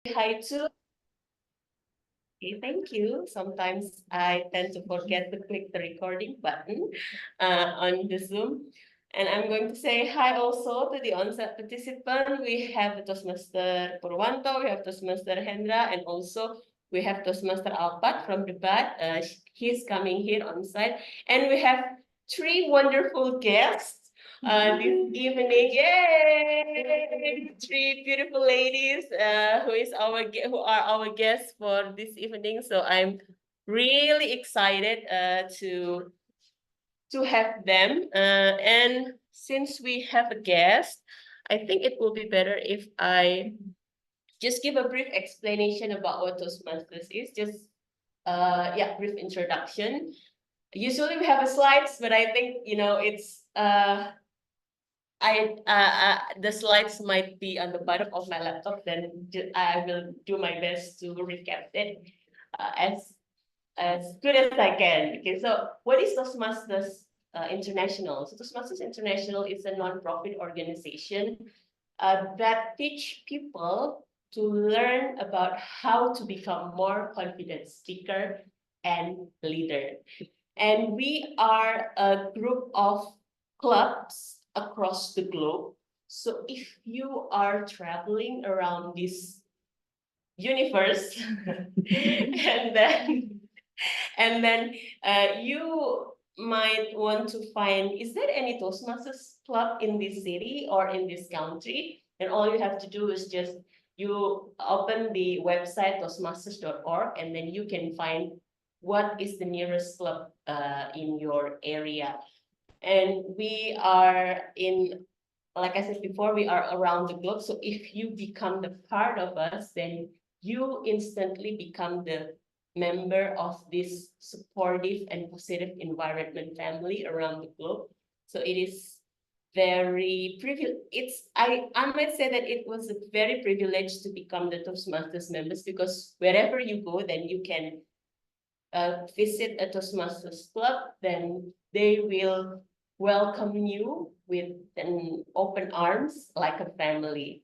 Hi too. Okay, thank you. Sometimes I tend to forget to click the recording button on the Zoom. And I'm going to say hi also to the on-site participant. We have Toastmaster Purwanto, we have Toastmaster Hendra, and also we have Toastmaster Alpat from Debat. He's coming here on site. And we have three wonderful guests this evening. Yay! Three beautiful ladies who are our guests for this evening. So I'm really excited to have them. And since we have a guest, I think it will be better if I just give a brief explanation about what Toastmasters is. Just yeah, brief introduction. Usually we have a slides, but I think it's the slides might be on the bottom of my laptop. Then I will do my best to recap it as good as I can. Okay, so what is Toastmasters International? So Toastmasters International is a non-profit organization that teach people to learn about how to become more confident speaker and leader. And we are a group of clubs across the globe. So if you are traveling around this universe and then you might want to find, is there any Toastmasters club in this city or in this country? And all you have to do is just you open the website toastmasters.org, and then you can find what is the nearest club in your area. And we are in, like I said before, we are around the globe. So if you become the part of us, then you instantly become the member of this supportive and positive environment family around the globe. So it is very privileged. I might say that it was a very privileged to become the Toastmasters members, because wherever you go, then you can visit a Toastmasters club, then they will welcome you with an open arms like a family.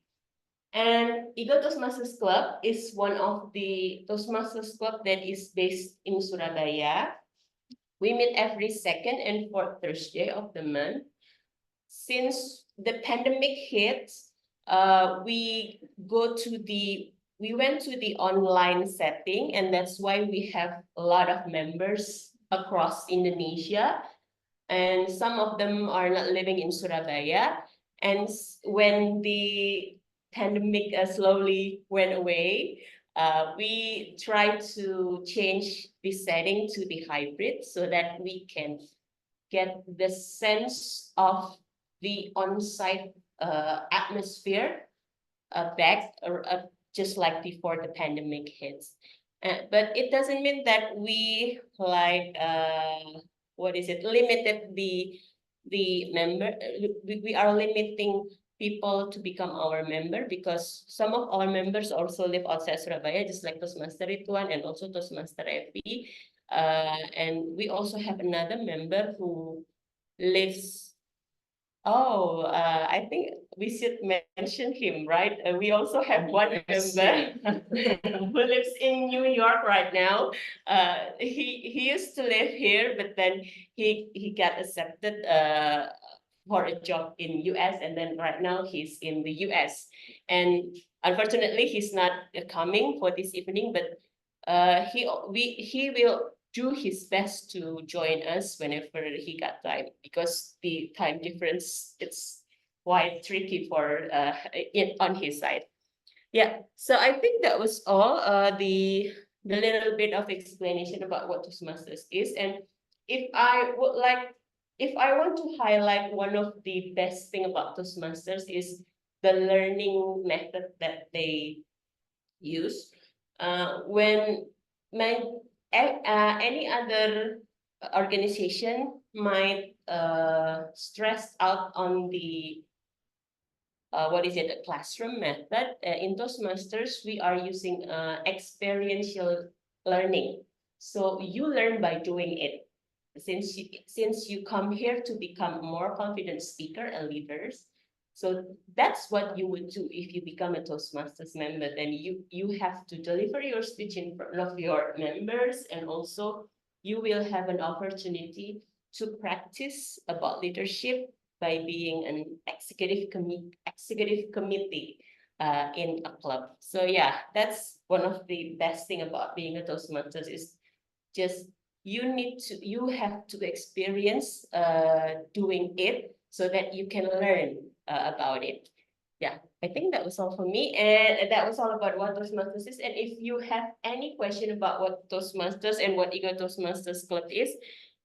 And Ego Toastmasters Club is one of the Toastmasters club that is based in Surabaya. We meet every second and fourth Thursday of the month. Since the pandemic hit, we went to the online setting, and that's why we have a lot of members across Indonesia, and some of them are not living in Surabaya. And when the pandemic slowly went away, we tried to change the setting to the hybrid so that we can get the sense of the on-site atmosphere back, just like before the pandemic hits. But it doesn't mean that we what is it, limited the member. We are limiting people to become our member, because some of our members also live outside Surabaya, just like Toastmaster Rituan and also Toastmaster Epi. And we also have another member who lives. Oh, I think we should mention him, right? We also have one member who lives in New York right now. He used to live here, but then he got accepted for a job in US, and then right now he's in the US. And unfortunately, he's not coming for this evening, but he will do his best to join us whenever he got time, because the time difference, it's quite tricky for on his side. Yeah, so I think that was all the little bit of explanation about what Toastmasters is. And if I would like, if I want to highlight one of the best thing about Toastmasters is the learning method that they use. When my any other organization might stress out on the what is it, a classroom method. In Toastmasters, we are using experiential learning. So you learn by doing it. Since you come here to become more confident speaker and leaders, So that's what you would do if you become a Toastmasters member. Then you have to deliver your speech in front of your members, and also you will have an opportunity to practice about leadership by being an executive committee in a club. So yeah, that's one of the best thing about being a Toastmasters is just you have to experience doing it so that you can learn about it. Yeah, I think that was all for me, and that was all about what Toastmasters is. And if you have any question about what Toastmasters and what Ego Toastmasters Club is,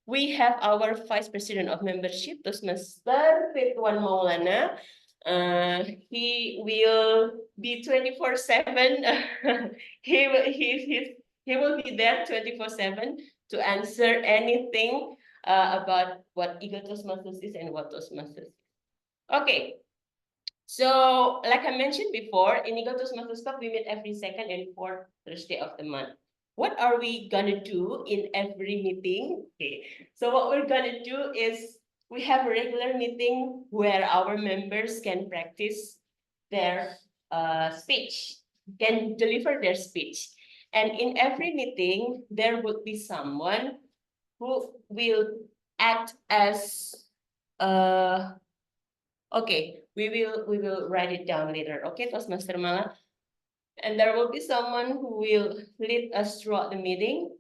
we have our Vice President of Membership, Toastmaster Ridwan Maulana. He will be 24/7. He will be there 24/7 to answer anything about what Ego Toastmasters is and what Toastmasters is. Okay, so like I mentioned before, in Ego Toastmasters Club, we meet every second and fourth Thursday of the month. What are we gonna do in every meeting? Okay, so what we're gonna do is we have a regular meeting where our members can practice their speech, can deliver their speech. And in every meeting, there would be someone who will act as okay, we will write it down later. Okay, Toastmaster Mala. And there will be someone who will lead us throughout the meeting,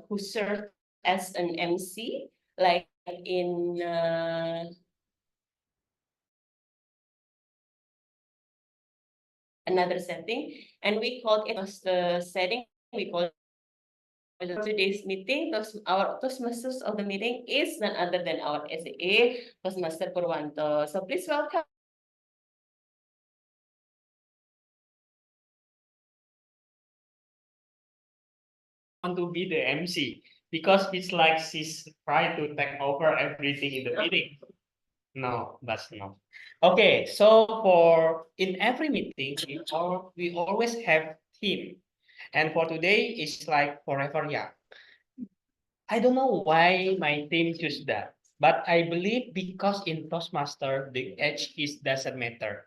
who served as an MC, like in another setting. And we called it as the setting. We call it today's meeting. Our Toastmasters of the meeting is none other than our SAA, Toastmaster Purwanto. So please welcome. Want to be the MC because it's like she's trying to take over everything in the meeting. No, that's not. Okay, so for in every meeting, we always have theme. And for today, it's like forever young. I don't know why my team choose that, but I believe because in Toastmaster, the age is doesn't matter.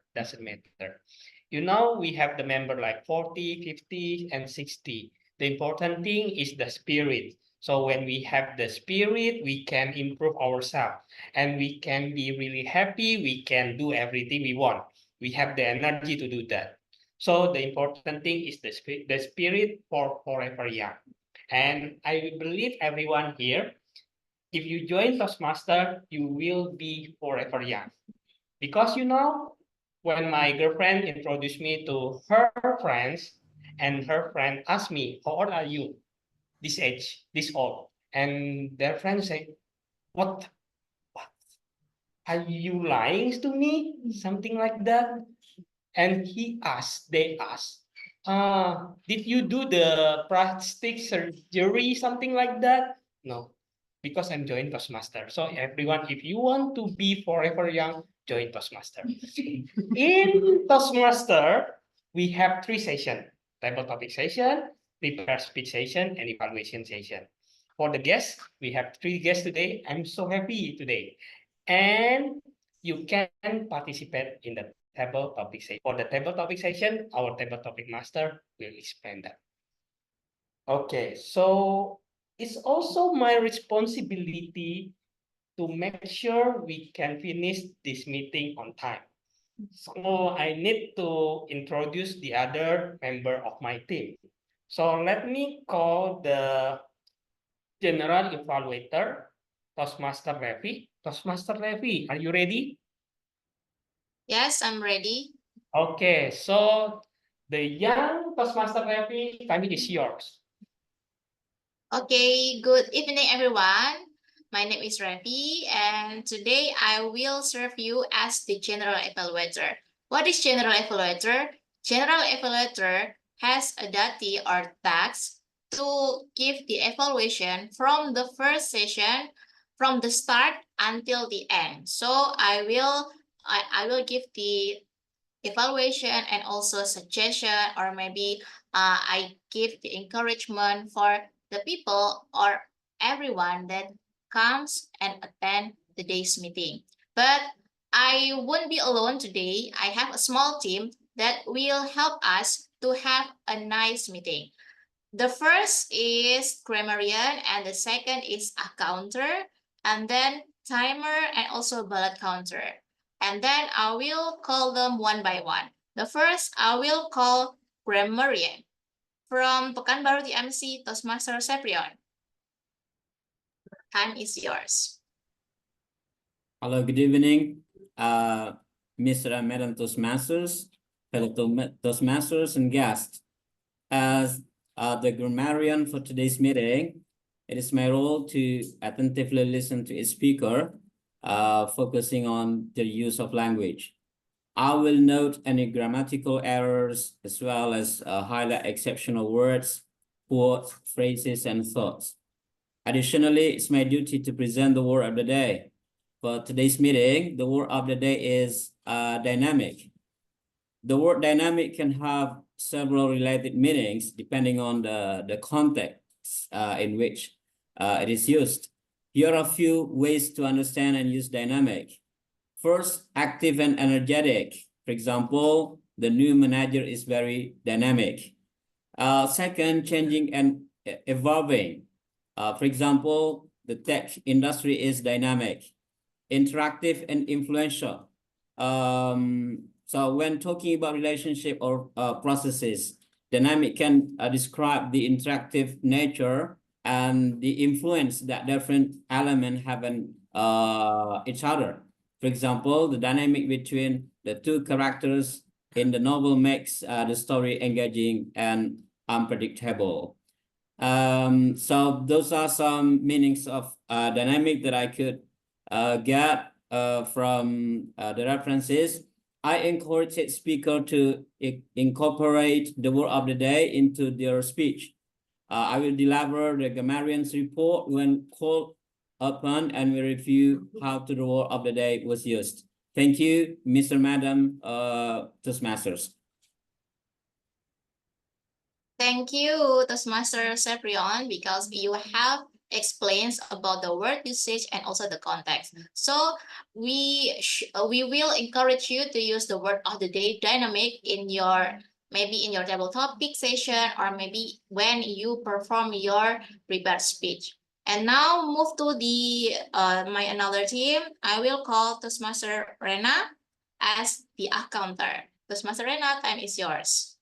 You know, we have the member like 40, 50, and 60. The important thing is the spirit. So when we have the spirit, we can improve ourselves and we can be really happy. We can do everything we want. We have the energy to do that. So the important thing is the spirit for forever young. And I believe everyone here, if you join Toastmaster, you will be forever young. Because you know, when my girlfriend introduced me to her friends, and her friend asked me, how old are you? This age, this old. And their friends say, what? What? Are you lying to me? Something like that. And they asked, did you do the plastic surgery, something like that? No, because I'm joined Toastmaster. So everyone, if you want to be forever young, join Toastmaster. In Toastmaster, we have 3 sessions: table topic session, prepare speech session, and evaluation session. For the guests, we have 3 guests today. I'm so happy today. And you can participate in the table topic session. For the table topic session, our table topic master will explain that. Okay, so it's also my responsibility to make sure we can finish this meeting on time. So I need to introduce the other member of my team. So let me call the general evaluator, Toastmaster Levi. Toastmaster Levi, are you ready? Yes, I'm ready. Okay, so the young Toastmaster Levi, time is yours. Okay, good evening, everyone. My name is Ravi, and today I will serve you as the General Evaluator. What is General Evaluator? General Evaluator has a duty or task to give the evaluation from the first session, from the start until the end. So I will give the evaluation and also suggestion, or maybe I give the encouragement for the people or everyone that comes and attend today's meeting. But I won't be alone today. I have a small team that will help us to have a nice meeting. The first is grammarian and the second is a counter and then timer and also bullet counter. And then I will call them one by one. The first I will call grammarian from Pekanbaru TMC Toastmaster Seprion. Time is yours. Hello, good evening, Mr. and Madam Toastmasters, fellow Toastmasters and guests. As the grammarian for today's meeting, it is my role to attentively listen to a speaker, focusing on the use of language. I will note any grammatical errors as well as highlight exceptional words, quotes, phrases, and thoughts. Additionally, it's my duty to present the word of the day. For today's meeting, the word of the day is dynamic. The word dynamic can have several related meanings depending on the context in which it is used. Here are a few ways to understand and use dynamic. First, active and energetic. For example, the new manager is very dynamic. Second, changing and evolving. For example, the tech industry is dynamic, interactive, and influential. So when talking about relationship or processes, dynamic can describe the interactive nature and the influence that different elements have on each other. For example, the dynamic between the two characters in the novel makes the story engaging and unpredictable. So those are some meanings of dynamic that I could get from the references. I encourage the speaker to incorporate the word of the day into their speech. I will deliver the grammarian's report when called upon and we review how the word of the day was used. Thank you, Mr. Madam Toastmasters. Thank you, Toastmaster Seprion, because you have explains about the word usage and also the context. So we will encourage you to use the word of the day dynamic in your maybe in your table topic session or maybe when you perform your prepared speech. And now move to the my another team. I will call Toastmaster Rena as the accounter. Toastmaster Rena, time is yours.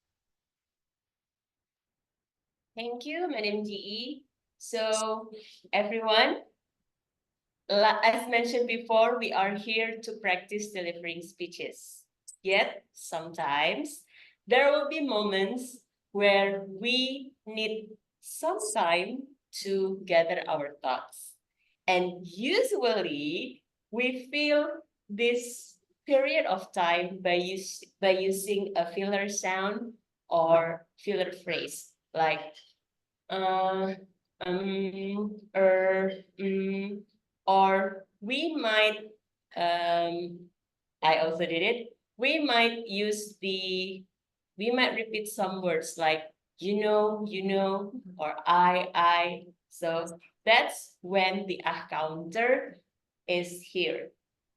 Thank you, Madam GE. So everyone, as mentioned before, we are here to practice delivering speeches. Yet sometimes there will be moments where we need some time to gather our thoughts. And usually we fill this period of time by using a filler sound or filler phrase like er, or we might I also did it. We might repeat some words like you know, or I. So that's when the counter is here.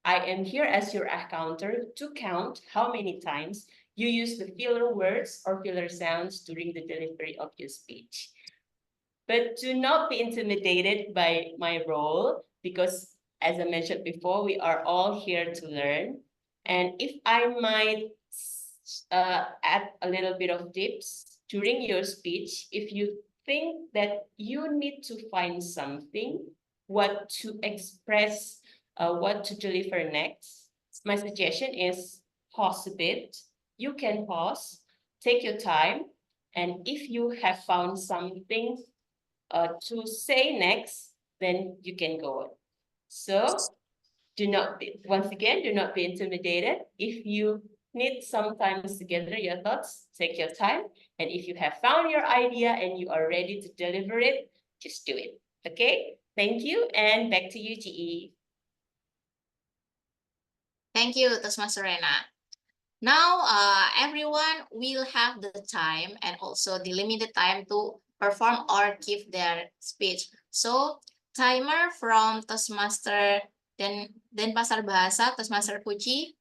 I am here as your counter to count how many times you use the filler words or filler sounds during the delivery of your speech. But do not be intimidated by my role because, as I mentioned before, we are all here to learn. And if I might add a little bit of tips during your speech, if you think that you need to find something, what to express, what to deliver next, my suggestion is pause a bit. You can pause, take your time, and if you have found something to say next, then you can go on. So do not be intimidated. If you need some time to gather your thoughts, take your time. And if you have found your idea and you are ready to deliver it, just do it. Okay, thank you. And back to you, GE. Thank you, Toastmaster Rena. Now, everyone will have the time and also the limited time to perform or give their speech. So, timer from Toastmaster then Pasar Bahasa, Toastmaster Puji.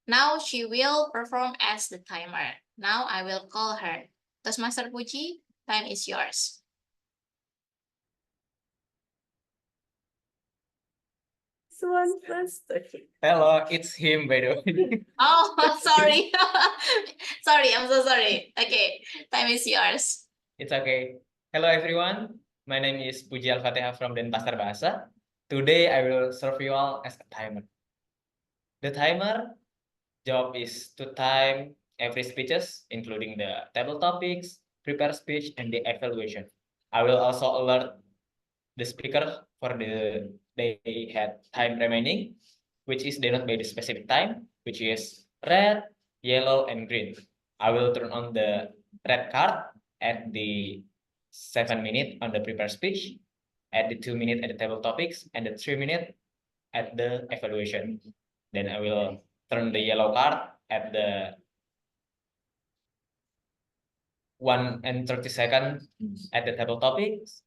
Now she will perform as the timer. Now I will call her. Toastmaster Puji, time is yours. One first. Okay. Hello, it's him by the way. Oh, sorry. Sorry, I'm so sorry. Okay, time is yours. It's okay. Hello everyone. My name is Puji Al-Fatihah from Denpasar Bahasa. Today I will serve you all as a timer. The timer job is to time every speeches, including the table topics, prepare speech, and the evaluation. I will also alert the speaker for the they had time remaining, which is denoted by the specific time, which is red, yellow, and green. I will turn on the red card at the 7 minute on the prepare speech, at the 2 minute at the table topics, and the 3 minute at the evaluation. Then I will turn the yellow card at the 1 and 30 seconds at the table topics,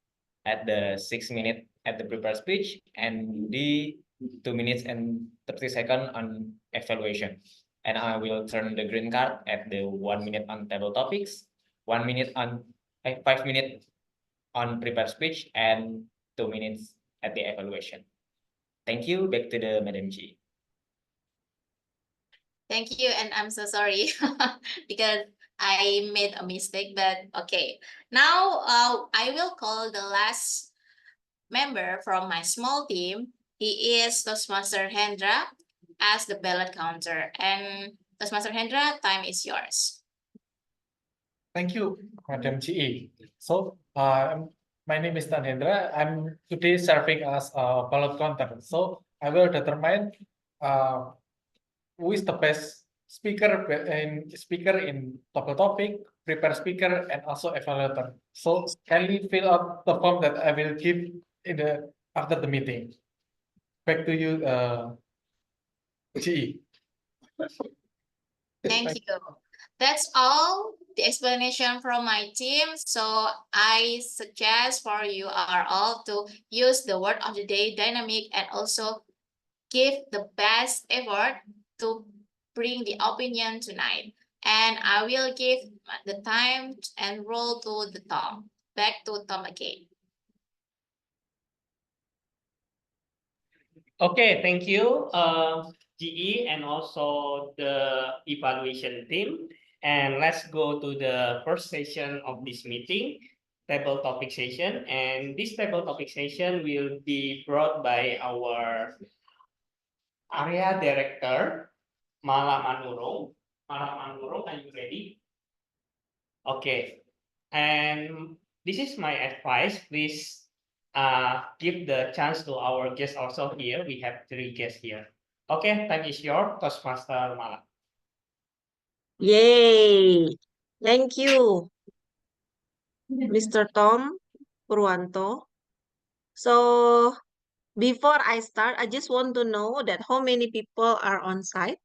at the 6 minute at the prepare speech, and the 2 minutes and 30 seconds on evaluation. And I will turn the green card at the 1 minute on table topics, 1 minute on 5 minutes on prepare speech, and 2 minutes at the evaluation. Thank you. Back to the Madam G. Thank you, and I'm so sorry because I made a mistake, but okay. Now I will call the last member from my small team. He is Toastmaster Hendra as the ballot counter. And Toastmaster Hendra, time is yours. Thank you, Madam GE. So, my name is Tan Hendra. I'm today serving as a ballot counter. So, I will determine who is the best speaker in topic, prepare speaker, and also evaluator. So, kindly fill out the form that I will give in the after the meeting. Back to you, GE. Thank you. That's all the explanation from my team. So I suggest for you are all to use the word of the day dynamic and also give the best effort to bring the opinion tonight. And I will give the time and role to the Tom. Back to Tom again. Okay, thank you, GE, and also the evaluation team. And let's go to the first session of this meeting, table topic session. And this table topic session will be brought by our area director, Mala Manurung. Mala Manurung, are you ready? Okay, and this is my advice. Please give the chance to our guests also here. We have 3 guests here. Okay, time is yours, Toastmaster Mala. Yay! Thank you, Mr. Tom Purwanto. So before I start, I just want to know that how many people are on site.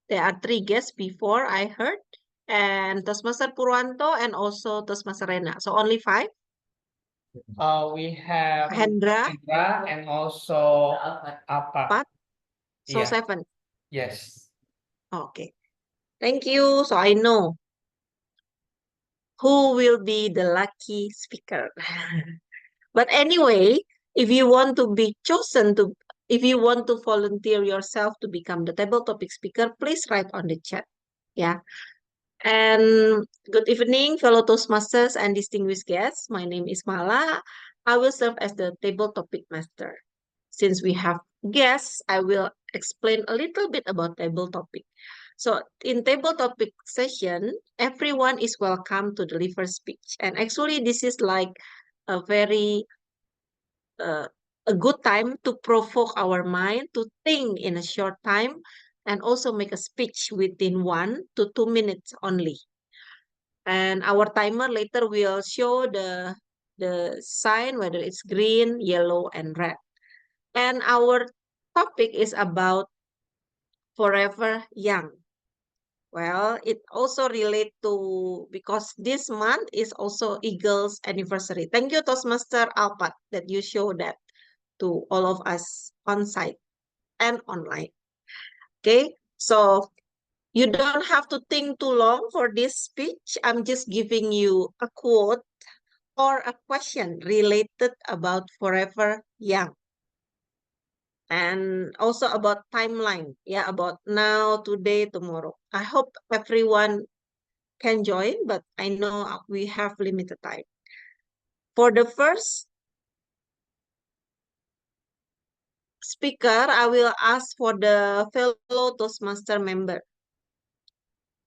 There are 3 guests before I heard, and Toastmaster Purwanto and also Toastmaster Rena. So only 5. We have Hendra, Hendra and also Apa. 4. So Yeah. 7. Yes. Okay. Thank you. So I know who will be the lucky speaker. But anyway, if you want to be chosen to, if you want to volunteer yourself to become the table topic speaker, please write on the chat. Yeah. And good evening, fellow Toastmasters and distinguished guests. My name is Mala. I will serve as the table topic master. Since we have guests, I will explain a little bit about table topic. So in table topic session, everyone is welcome to deliver speech. And actually, this is like a very a good time to provoke our mind to think in a short time and also make a speech within 1 to 2 minutes only. And our timer later will show the sign, whether it's green, yellow, and red. And our topic is about forever young. Well, it also relate to, because this month is also Eagle's anniversary. Thank you, Toastmaster Alpat, that you show that to all of us on site. and online. Okay, so you don't have to think too long for this speech. I'm just giving you a quote or a question related about forever young. And also about timeline, yeah, about now, today, tomorrow. I hope everyone can join, but I know we have limited time. For the first speaker, I will ask for the fellow Toastmaster member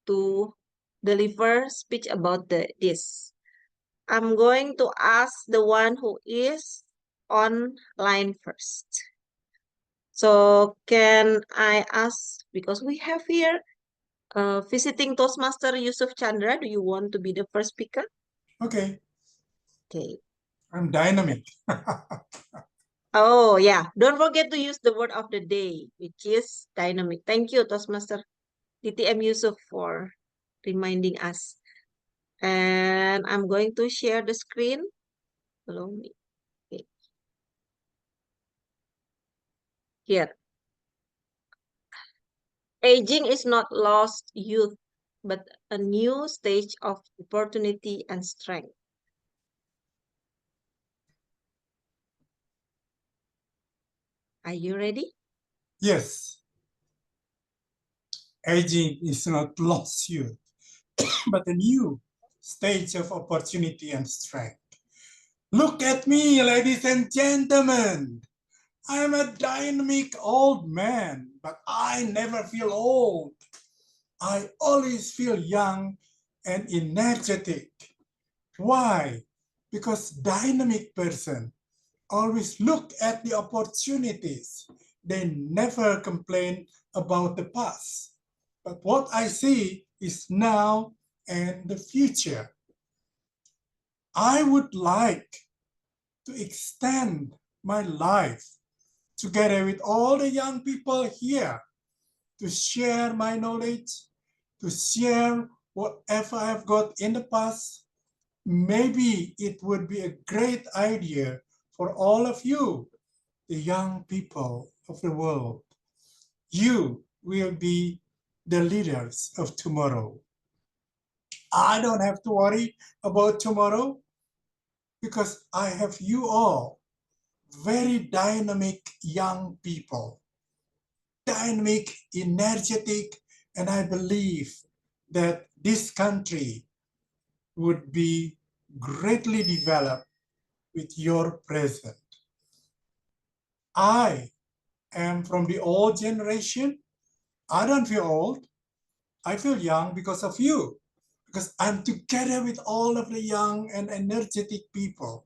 to deliver speech about this. I'm going to ask the one who is online first. So can I ask, because we have here visiting Toastmaster Yusuf Chandra, do you want to be the first speaker? Okay, Okay. I'm dynamic. Oh, yeah. Don't forget to use the word of the day, which is dynamic. Thank you, Toastmaster DTM Yusuf, for reminding us. And I'm going to share the screen. Allow me. Okay. Here. Aging is not lost youth, but a new stage of opportunity and strength. Are you ready? Yes, aging is not lost youth, but a new stage of opportunity and strength. Look at me, ladies and gentlemen. I'm a dynamic old man, but I never feel old. I always feel young and energetic. Why? Because dynamic person always look at the opportunities. They never complain about the past. But what I see is now and the future. I would like to extend my life together with all the young people here to share my knowledge, to share whatever I've got in the past. Maybe it would be a great idea for all of you, the young people of the world. You will be the leaders of tomorrow. I don't have to worry about tomorrow because I have you all, very dynamic young people, dynamic, energetic, and I believe that this country would be greatly developed with your presence. I am from the old generation. I don't feel old. I feel young because of you, because I'm together with all of the young and energetic people.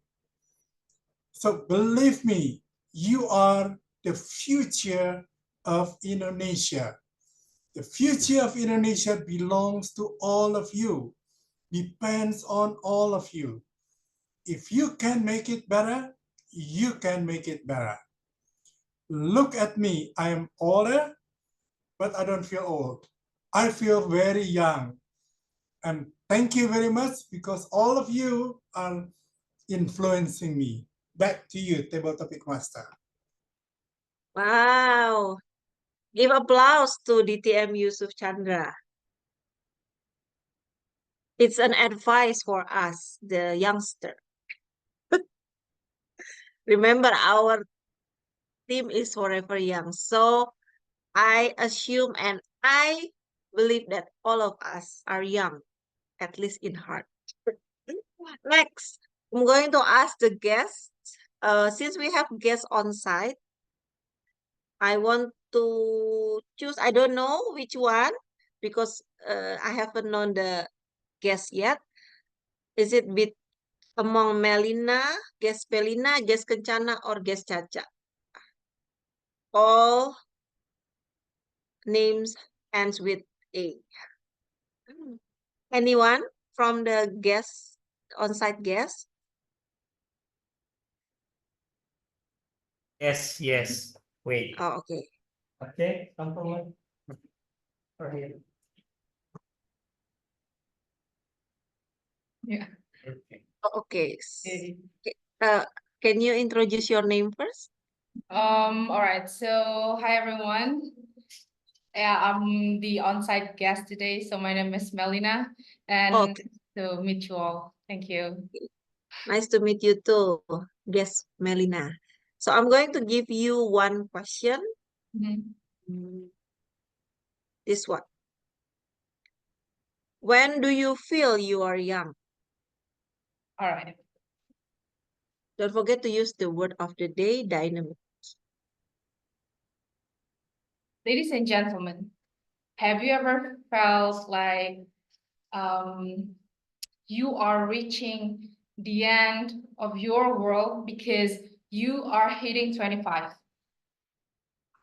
So believe me, you are the future of Indonesia. The future of Indonesia belongs to all of you, depends on all of you. If you can make it better, you can make it better. Look at me, I am older, but I don't feel old. I feel very young. And thank you very much because all of you are influencing me. Back to you, Table Topic Master. Wow. Give applause to DTM Yusuf Chandra. It's an advice for us, the youngster. Remember, our team is forever young. So I assume and I believe that all of us are young, at least in heart. Next, I'm going to ask the guests. Since we have guests on site, I want to choose, I don't know which one, because I haven't known the guest yet. Is it among Melina, guest Pelina, guest Kencana, or guest Caca? All names ends with A. Anyone from the guests, on-site guests? Yes, yes. Wait. Oh, okay. Okay, come forward. For here. Yeah. Okay. Oh, okay. Can you introduce your name first? All right. So, hi everyone. Yeah, I'm the on-site guest today. So my name is Melina, and Okay, to meet you all. Thank you. nice to meet you too. Yes, Melina. So I'm going to give you one question. Mhm. Mm, This one. When do you feel you are young? All right. Don't forget to use the word of the day, dynamic. Ladies and gentlemen, have you ever felt like you are reaching the end of your world because you are hitting 25?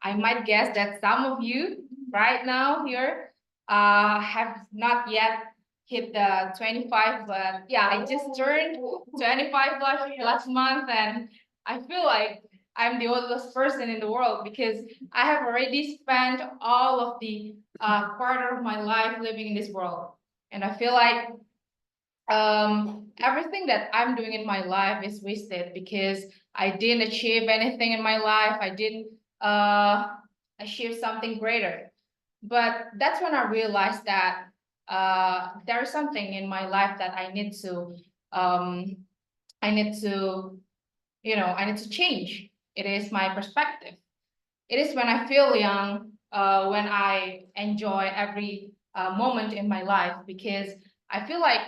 I might guess that some of you right now here have not yet hit the 25, but yeah, I just turned 25 last month, and I feel like I'm the oldest person in the world because I have already spent all of the quarter of my life living in this world. And I feel like everything that I'm doing in my life is wasted because I didn't achieve anything in my life. I didn't uh achieve something greater. But that's when I realized that there's something in my life that um I need to I need to change. It is my perspective. It is when I feel young, when I enjoy every moment in my life because I feel like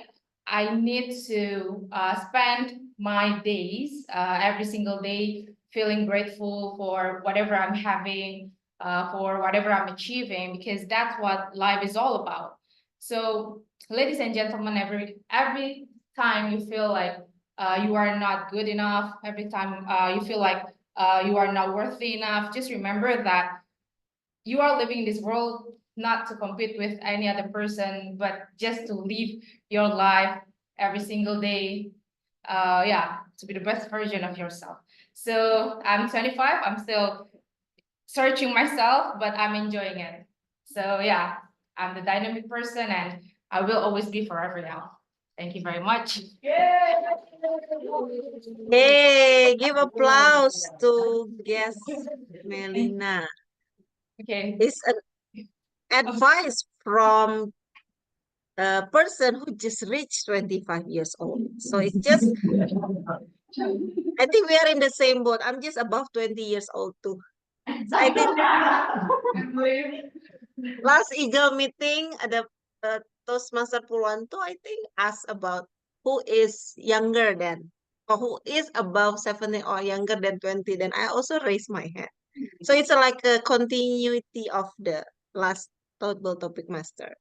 I need to spend my days, every single day, feeling grateful for whatever I'm having, for whatever I'm achieving, because that's what life is all about. So, ladies and gentlemen, every time you feel like you are not good enough, every time you feel like you are not worthy enough, just remember that you are living in this world not to compete with any other person, but just to live your life every single day. Yeah, to be the best version of yourself. So I'm 25. I'm still searching myself, but I'm enjoying it. So yeah, I'm the dynamic person, and I will always be forever now. Thank you very much. Hey, give applause to guest Melina. Okay. It's an advice from a person who just reached 25 years old. So it's just, I think we are in the same boat. I'm just above 20 years old too. So I think last Eagle meeting, the Toastmaster Purwanto, I think, asked about who is younger than, or who is above 70 or younger than 20. Then I also raised my hand. So it's like a continuity of the last Total Topic Master.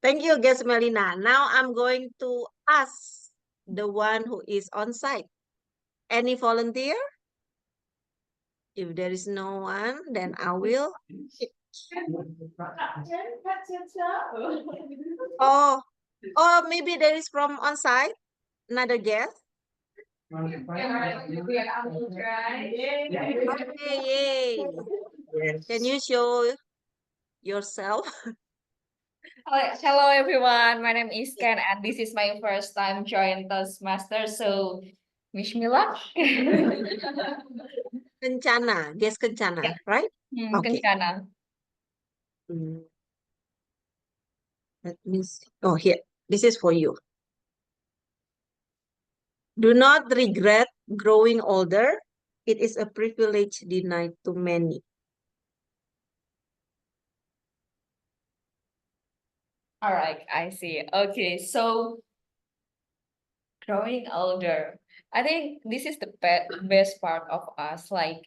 Thank you, guest Melina. Now I'm going to ask the one who is on site. Any volunteer? If there is no one, then I will. Oh, maybe there is from on site. Another guest. Okay, yay. Can you show yourself? Hello everyone, my name is Ken and this is my first time join Toastmaster, so wish me luck. Kencana, guest Kencana, Yeah. right? Okay. Kencana. Let me see. Oh, here. This is for you. Do not regret growing older. It is a privilege denied to many. All right, I see. Okay, so growing older. I think this is the best part of us. Like,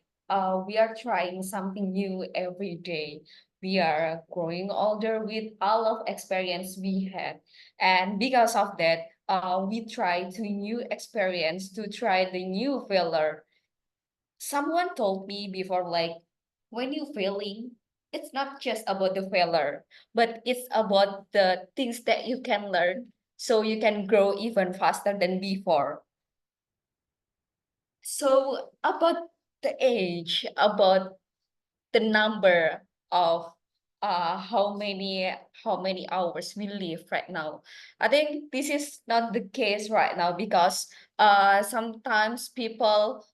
we are trying something new every day. We are growing older with all of experience we had, and because of that, we try to new experience to try the new failure. Someone told me before, like, when you failing, it's not just about the failure, but it's about the things that you can learn so you can grow even faster than before. So about the age, about the number of how many hours we live right now. I think this is not the case right now because sometimes people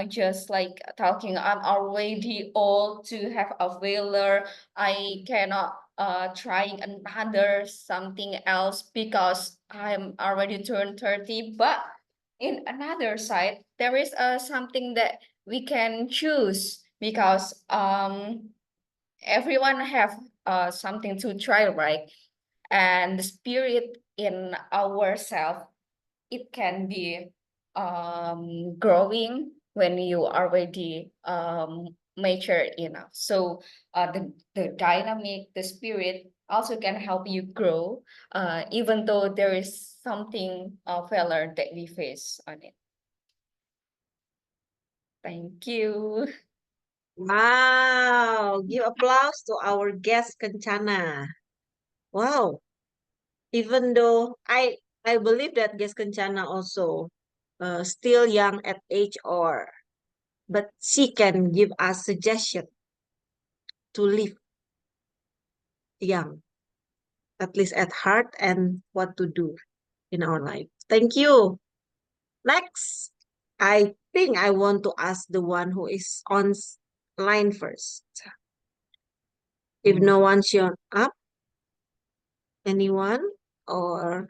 just like talking, I'm already old to have a failure, I cannot trying another something else because I'm already turned 30. But in another side there is something that we can choose because everyone have something to try, right? And the spirit in ourselves, it can be growing when you already mature enough. So the dynamic, the spirit also can help you grow, even though there is something failure that we face on it. Thank you. Wow, give applause to our guest Kencana. Wow, even though I believe that guest Kencana also still young at age or, but she can give us suggestion to live young, at least at heart, and what to do in our life. Thank you. Next, I think I want to ask the one who is on line first. If no one shown up, anyone? Or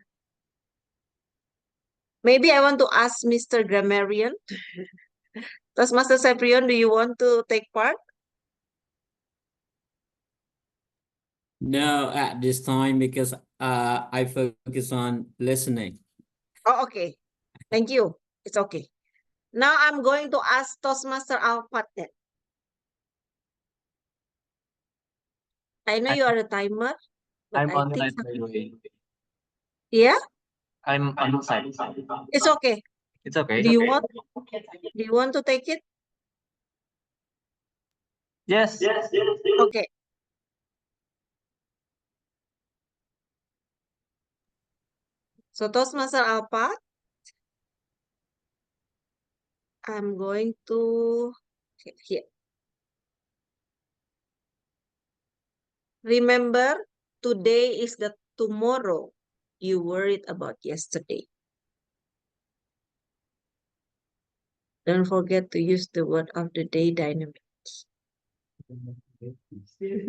maybe I want to ask Mr. Grammarian. Does Master Cyprian, do you want to take part? No, at this time because I focus on listening. Oh, okay. Thank you. It's okay. Now I'm going to ask Toastmaster Alpat then. I know you are a timer, but I'm I on think site, by the way. yeah, I'm on site. it's okay. It's okay. Do you want to take it? Yes. Okay. So Toastmaster Alpat, I'm going to here. Remember, today is the tomorrow you worried about yesterday. Don't forget to use the word of the day dynamic.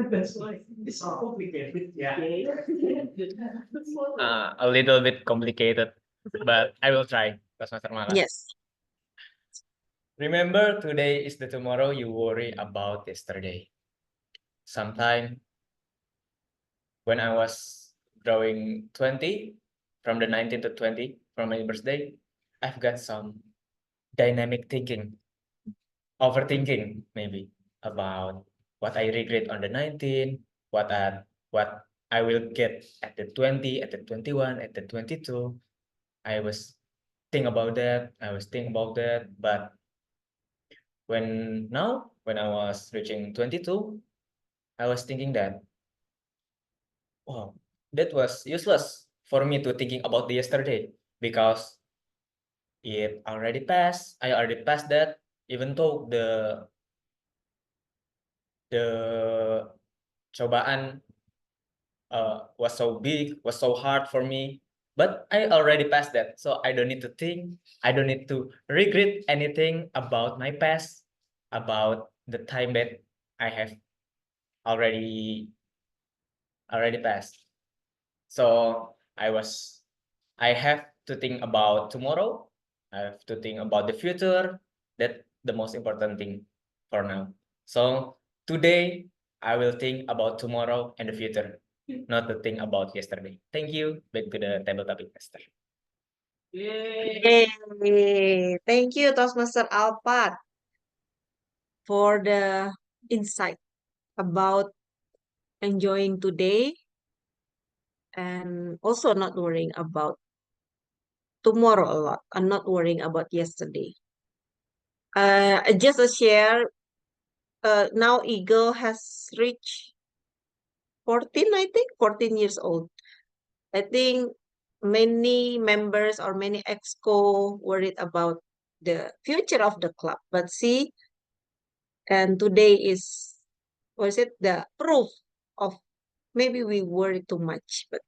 That's why it's so complicated. Yeah. A little bit complicated, but I will try, Master Mala. Yes. Remember, today is the tomorrow you worry about yesterday. Sometime when I was growing 20, from the 19 to 20, from my birthday, I've got some dynamic thinking, overthinking maybe about what I regret on the 19, what I will get at the 20, at the 21, at the 22. I was think about that. I was think about that. But when I was reaching 22, I was thinking that, wow, that was useless for me to thinking about the yesterday because it already passed. I already passed that, even though the cobaan was so big, was so hard for me. But I already passed that, so I don't need to think. I don't need to regret anything about my past, about the time that I have already passed. So I have to think about tomorrow. I have to think about the future. That's the most important thing for now. So today I will think about tomorrow and the future, not to think about yesterday. Thank you. Back to the table topic, Master. Yay. Thank you, Toastmaster Alpat, for the insight about enjoying today and also not worrying about tomorrow a lot and not worrying about yesterday. Just a share, now Eagle has reached 14, I think, 14 years old. I think many members or many exco worried about the future of the club. But see, and today is, what is it, the proof of maybe we worry too much, but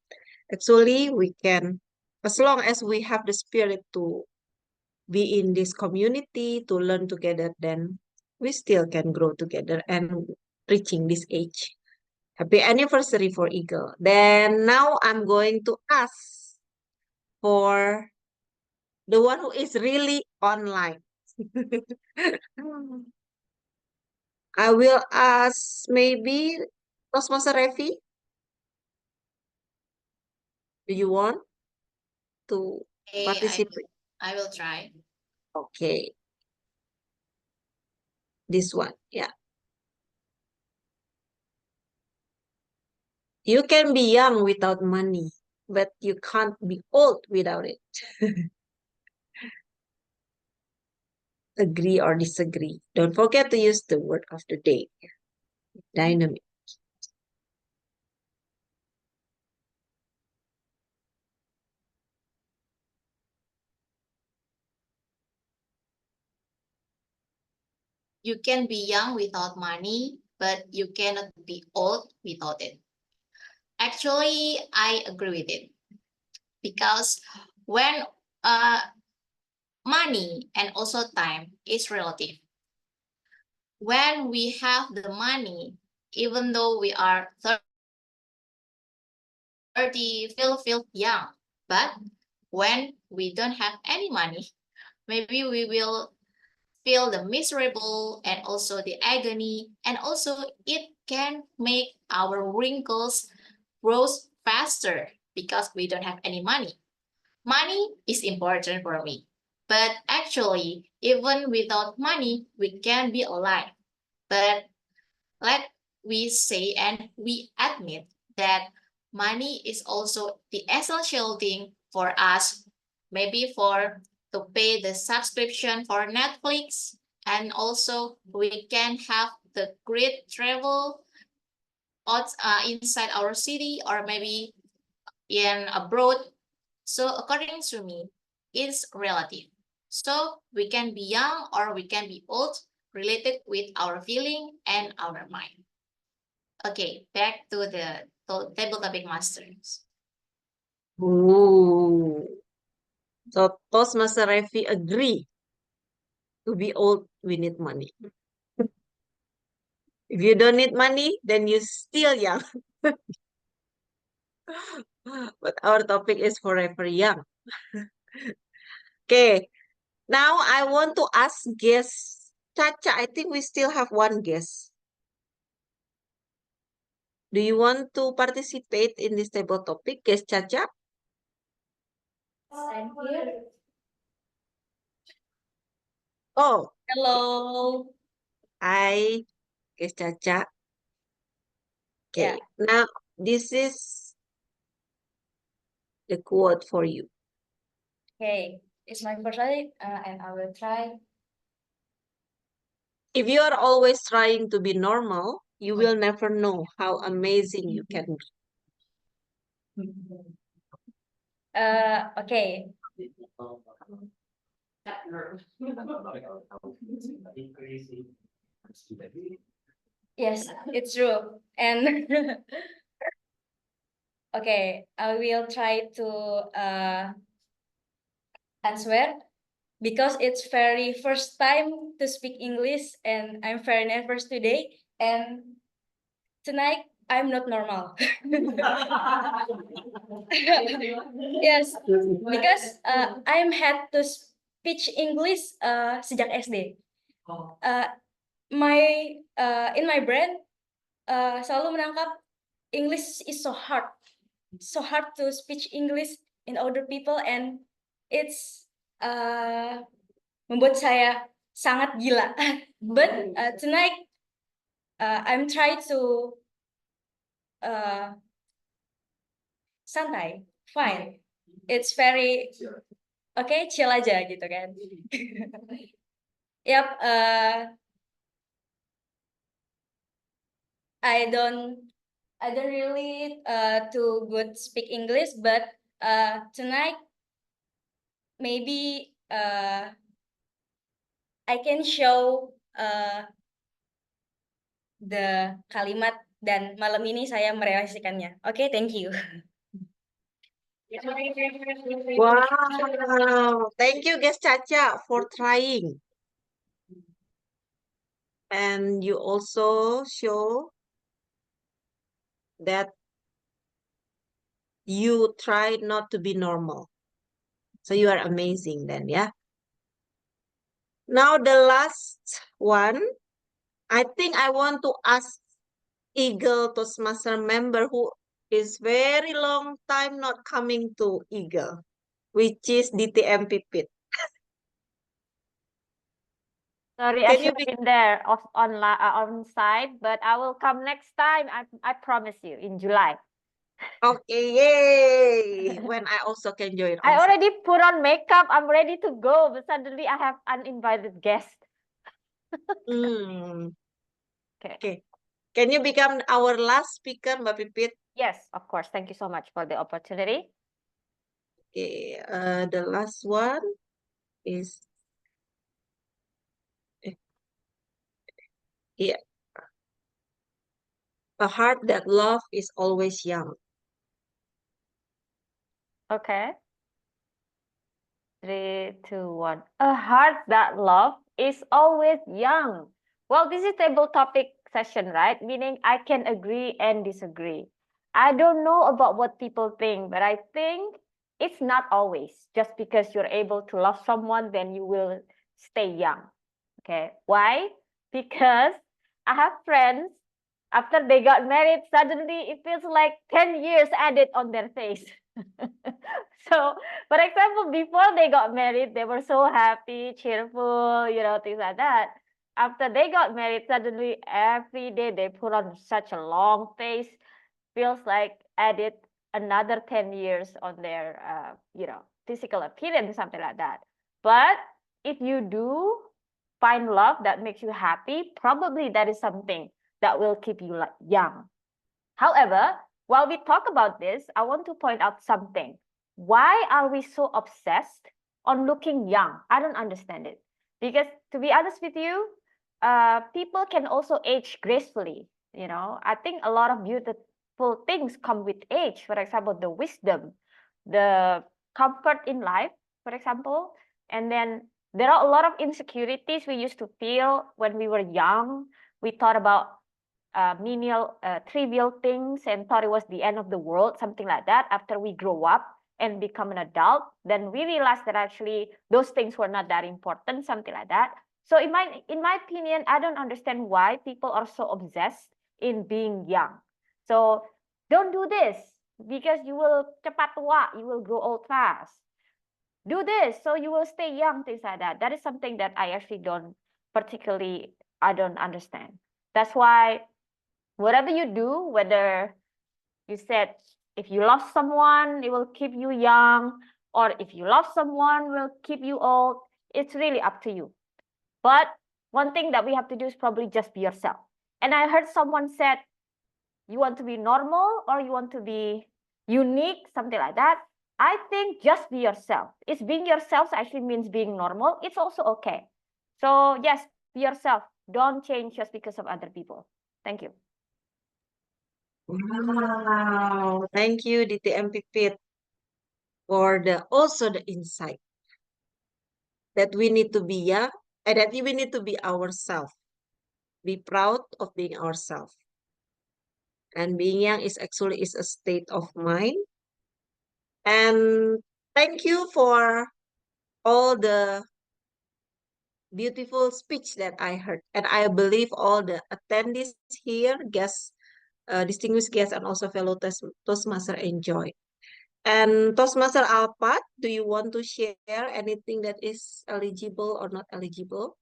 actually we can, as long as we have the spirit to be in this community, to learn together, then we still can grow together and reaching this age. Happy anniversary for Eagle. Then now I'm going to ask for the one who is really online. I will ask maybe Toastmaster Revi. Do you want to Okay, participate? I will try. Okay. This one, yeah. You can be young without money, but you can't be old without it. Agree or disagree? Don't forget to use the word of the day. Dynamic. You can be young without money, but you cannot be old without it. Actually, I agree with it because when money and also time is relative. When we have the money, even though we are 30, feel young, but when we don't have any money, maybe we will feel the miserable and also the agony, and also it can make our wrinkles grow faster because we don't have any money. Money is important for me, but actually, even without money, we can be alive. But let we say and we admit that money is also the essential thing for us, maybe for to pay the subscription for Netflix, and also we can have the great travel inside our city or maybe in abroad. So according to me, it's relative. So we can be young or we can be old, related with our feeling and our mind. Okay, back to the table topic masters. Ooh. So Toastmaster Revi agree. To be old, we need money. If you don't need money, then you're still young. But our topic is forever young. Okay, now I want to ask guest Chacha. I think we still have one guest. Do you want to participate in this table topic, guest Chacha? I'm here. Oh, Hello. hi, guest Chacha. Okay, Yeah. now this is the quote for you. Okay. It's my first try, and I will try. If you are always trying to be normal, you will never know how amazing you can be. Okay. Yes, it's true. And okay, I will try to answer because it's very first time to speak English and I'm very nervous today. And tonight I'm not normal. Yes, because I'm had to speak English sejak SD. My in my brain selalu menangkap English is so hard to speak English in other people, and it's membuat saya sangat gila. But tonight I'm trying to santai, fine. It's very okay, chill aja gitu kan. Yep, I don't really too good speak English, but tonight maybe I can show the kalimat dan malam ini saya merealisasikannya. Oke, thank you. Wow, thank you, guys Caca, for trying. And you also show that you try not to be normal. So you are amazing then, yeah. Now the last one, I think I want to ask Eagle Toastmaster member who is very long time not coming to Eagle, which is DTM Pipit. Sorry, I Can you should have been there on site, but I will come next time. I promise you in July. Okay, yay! When I also can join I on site. already put on makeup. I'm ready to go, but suddenly I have uninvited guests. Hmm. Okay. Okay. Can you become our last speaker, Mbak Pipit? Yes, of course. Thank you so much for the opportunity. Okay, the last one is yeah. A heart that love is always young. Okay. 3, 2, 1. A heart that love is always young. Well, this is table topic session, right? Meaning I can agree and disagree. I don't know about what people think, but I think it's not always just because you're able to love someone, then you will stay young. Okay. Why? Because I have friends, after they got married, suddenly it feels like 10 years added on their face. So, for example, before they got married, they were so happy, cheerful, things like that. After they got married, suddenly every day they put on such a long face, feels like added another 10 years on their, physical appearance, something like that. But if you do find love that makes you happy, probably that is something that will keep you young. However, while we talk about this, I want to point out something. Why are we so obsessed on looking young? I don't understand it. Because to be honest with you, people can also age gracefully. I think a lot of beautiful things come with age. For example, the wisdom, the comfort in life, for example. And then there are a lot of insecurities we used to feel when we were young. We thought about menial, trivial things and thought it was the end of the world, something like that. After we grow up and become an adult, then we realize that actually those things were not that important, something like that. So in my opinion, I don't understand why people are so obsessed in being young. So don't do this because you will cepat tua, you will grow old fast. Do this so you will stay young, things like that. That is something that I actually I don't understand. That's why whatever you do, whether you said if you love someone, it will keep you young, or if you love someone, will keep you old, it's really up to you. But one thing that we have to do is probably just be yourself. And I heard someone said, you want to be normal or you want to be unique, something like that. I think just be yourself. It's being yourself actually means being normal. It's also okay. So yes, be yourself. Don't change just because of other people. Thank you. Wow, thank you, DTM Pipit, for also the insight that we need to be young and that we need to be ourselves. Be proud of being ourselves. And being young is actually a state of mind. And thank you for all the beautiful speech that I heard. And I believe all the attendees here, guests, distinguished guests, and also fellow Toastmaster enjoy. And Toastmaster Alpat, do you want to share anything that is eligible or not eligible?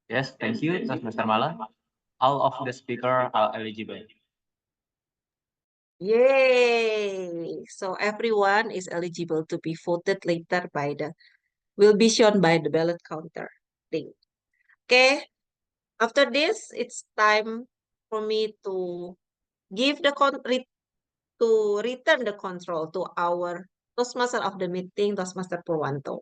Yes, thank you, Mr. Mala. All of the speakers are eligible. Yay! So everyone is eligible to be voted later will be shown by the ballot counter thing. Okay, after this, it's time for me to give to return the control to our Toastmaster of the meeting, Toastmaster Purwanto.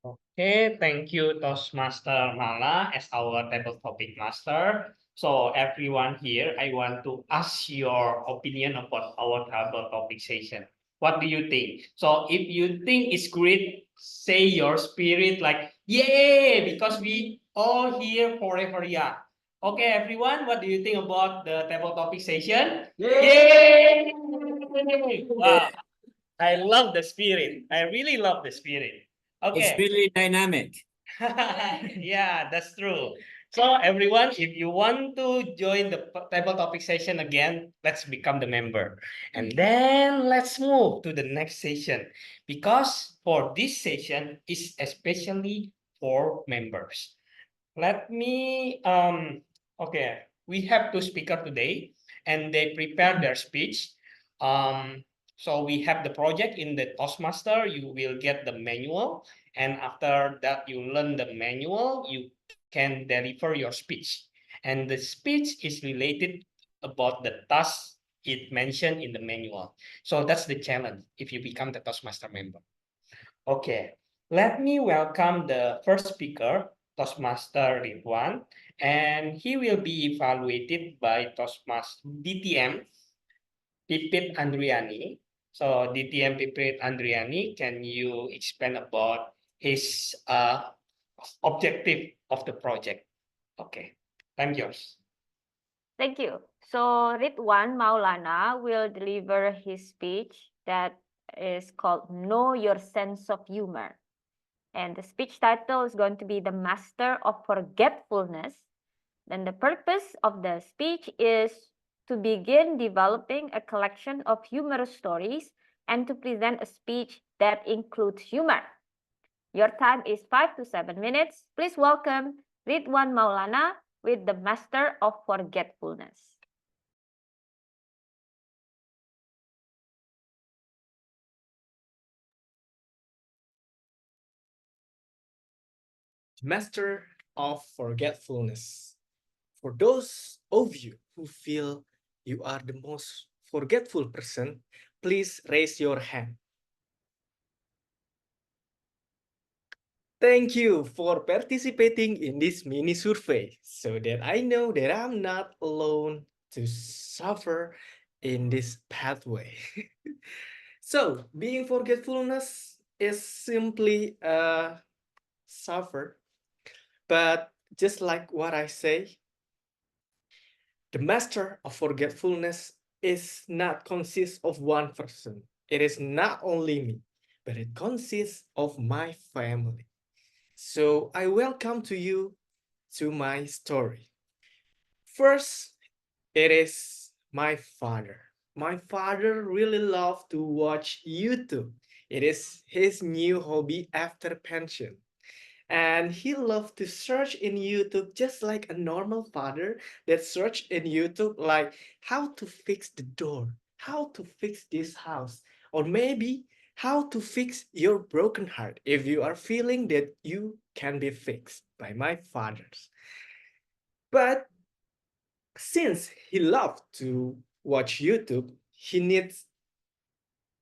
Okay, thank you, Toastmaster Mala, as our table topic master. So everyone here, I want to ask your opinion about our table topic session. What do you think? So if you think it's great, say your spirit like, yay, because we all here forever young. Okay, everyone, what do you think about the table topic session? Yay! Wow, I love the spirit. I really love the spirit. It's Okay. really dynamic. Yeah, that's true. So everyone, if you want to join the table topic session again, let's become the member. And then let's move to the next session because for this session is especially for members. Let me okay, we have two speakers today and they prepare their speech. So we have the project in the Toastmaster, you will get the manual, and after that you learn the manual, you can deliver your speech. And the speech is related about the task it mentioned in the manual. So that's the challenge if you become the Toastmaster member. Okay, let me welcome the first speaker, Toastmaster Ridwan, and he will be evaluated by Toastmaster DTM Pipit Andriani. So DTM Pipit Andriani, can you explain about his objective of the project? Okay, I'm yours. Thank you. So Ridwan Maulana will deliver his speech that is called Know Your Sense of Humor. And the speech title is going to be The Master of Forgetfulness. Then the purpose of the speech is to begin developing a collection of humorous stories and to present a speech that includes humor. Your time is 5 to 7 minutes. Please welcome Ridwan Maulana with the Master of Forgetfulness. Master of Forgetfulness. For those of you who feel you are the most forgetful person, please raise your hand. Thank you for participating in this mini survey so that I know that I'm not alone to suffer in this pathway. So, being forgetfulness is simply a suffer, but just like what I say, the master of forgetfulness is not consists of one person. It is not only me, but it consists of my family. So I welcome to you to my story. First, it is my father. My father really loved to watch YouTube. It is his new hobby after pension. And he loved to search in YouTube just like a normal father that search in YouTube like how to fix the door, how to fix this house, or maybe how to fix your broken heart if you are feeling that you can be fixed by my fathers. But since he loved to watch YouTube, he needs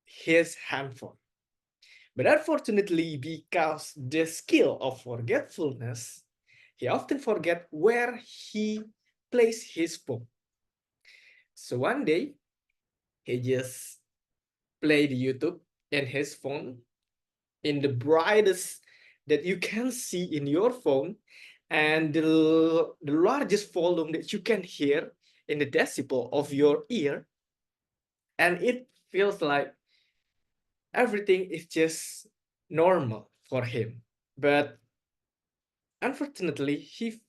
his handphone. But unfortunately, because the skill of forgetfulness, he often forget where he placed his phone. So one day, he just played YouTube in his phone in the brightest that you can see in your phone and the largest volume that you can hear in the decibel of your ear. And it feels like everything is just normal for him. But unfortunately, he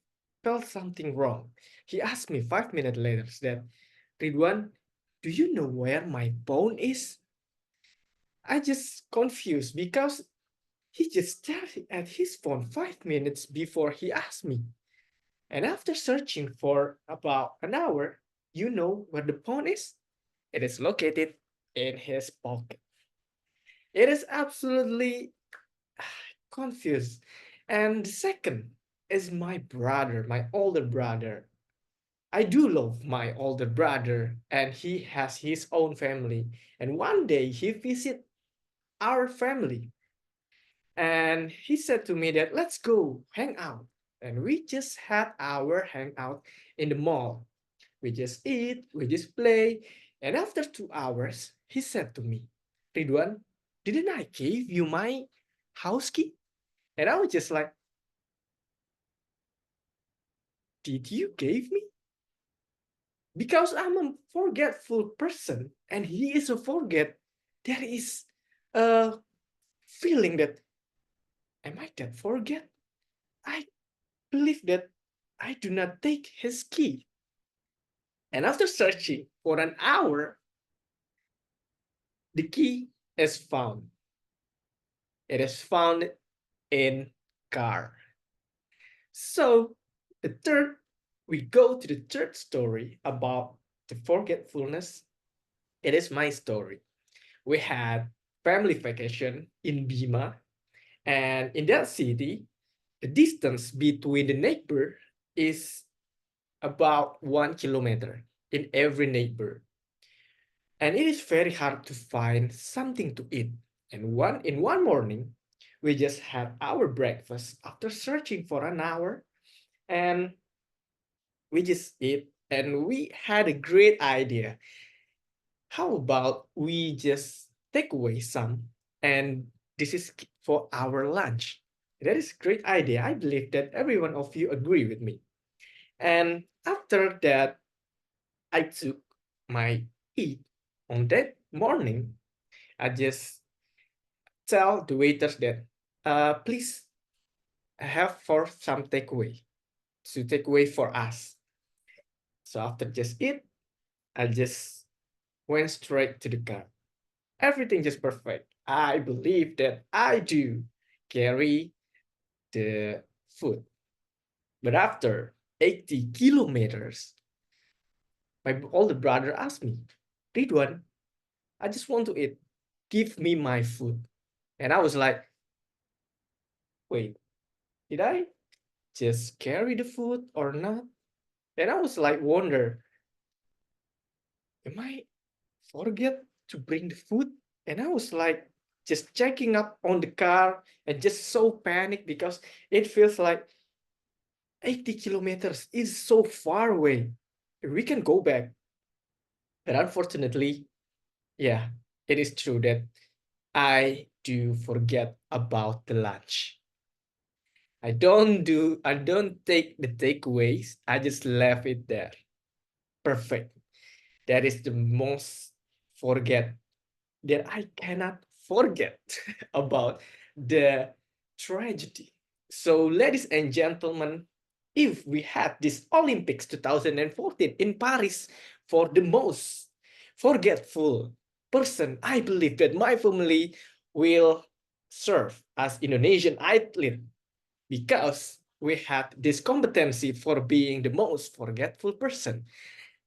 felt something wrong. He asked me 5 minutes later that, Ridwan, do you know where my phone is? I just confused because he just stared at his phone 5 minutes before he asked me. And after searching for about an hour, you know where the phone is? It is located in his pocket. It is absolutely confused. And the second is my brother, my older brother. I do love my older brother, and he has his own family. And one day he visit our family. And he said to me that let's go hang out. And we just had our hangout in the mall. We just eat, we just play. And after 2 hours, he said to me, Ridwan, didn't I give you my house key? And I was just like, did you give me? Because I'm a forgetful person and he is a forget. There is a feeling that, am I that forget? I believe that I do not take his key. And after searching for an hour, the key is found. It is found in car. So we go to the third story about the forgetfulness. It is my story. We had family vacation in Bima, and in that city, the distance between the neighbor is about 1 kilometer in every neighbor. And it is very hard to find something to eat. And one morning, we just had our breakfast after searching for an hour, and we just eat, and we had a great idea. How about we just take away some, and this is for our lunch? That is a great idea. I believe that every one of you agree with me. And after that, I took my eat on that morning. I just tell the waiters that, please have for some takeaway, to take away for us. So after just eat, I just went straight to the car. Everything just perfect. I believe that I do carry the food. But after 80 kilometers, my older brother asked me, Ridwan, I just want to eat. Give me my food. And I was like, wait, did I just carry the food or not? And I was like, wonder, am I forget to bring the food? And I was like, just checking up on the car and just so panicked because it feels like 80 kilometers is so far away. We can go back. But unfortunately, yeah, it is true that I do forget about the lunch. I don't take the takeaways. I just left it there. Perfect. That is the most forget that I cannot forget about the tragedy. So, ladies and gentlemen, if we had this Olympics 2014 in Paris for the most forgetful person, I believe that my family will serve as Indonesian athlete because we had this competency for being the most forgetful person.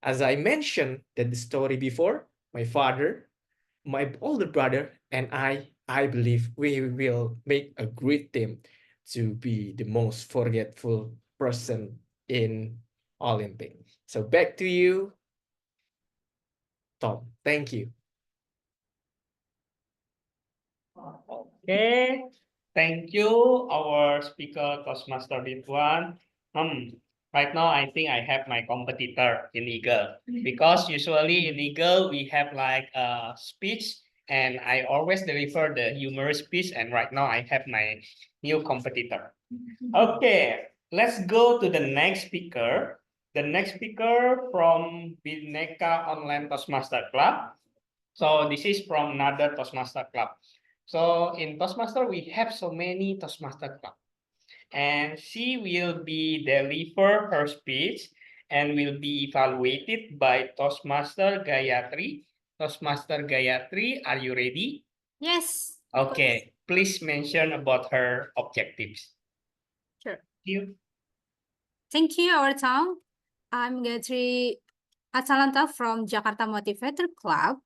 As I mentioned that the story before, my father, my older brother, and I believe we will make a great team to be the most forgetful person in Olympic. So back to you, Tom. Thank you. Okay, thank you, our speaker, Toastmaster Ridwan. Right now, I think I have my competitor in Eagle because usually in Eagle we have like a speech, and I always deliver the humorous speech. And right now, I have my new competitor. Okay, let's go to the next speaker. The next speaker from Bineka Online Toastmaster Club. So this is from another Toastmaster Club. So in Toastmaster, we have so many Toastmaster Club. And she will be deliver her speech and will be evaluated by Toastmaster Gayatri. Toastmaster Gayatri, are you ready? Yes. Okay, please mention about her objectives. Sure. You. Thank you, our town. I'm Gayatri Atalanta from Jakarta Motivator Club.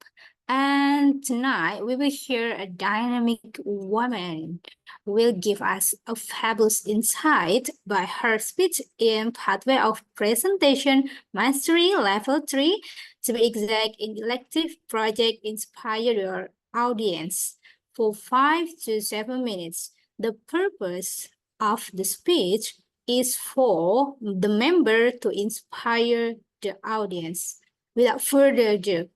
And tonight we will hear a dynamic woman who will give us a fabulous insight by her speech in pathway of presentation mastery level 3, to be exact in elective project inspire your audience for 5 to 7 minutes. the purpose of the speech is for the member to inspire the audience. Without further ado,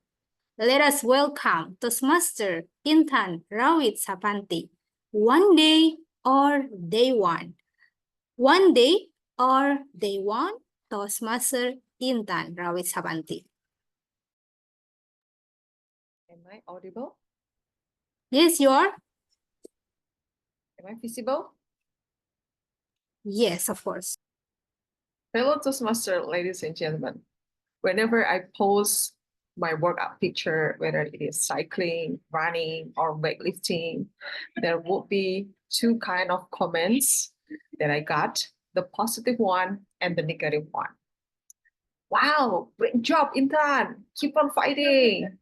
let us welcome Toastmaster Intan Rawit Sapanti. One day or day one. One day or day one, Toastmaster Intan Rawit Sapanti. Am I audible? Yes, you are? Am I visible? Yes, of course. Fellow Toastmaster, ladies and gentlemen, whenever I post my workout picture, whether it is cycling, running, or weightlifting, there will be two kind of comments that I got, the positive one and the negative one. Wow, great job, Intan. Keep on fighting.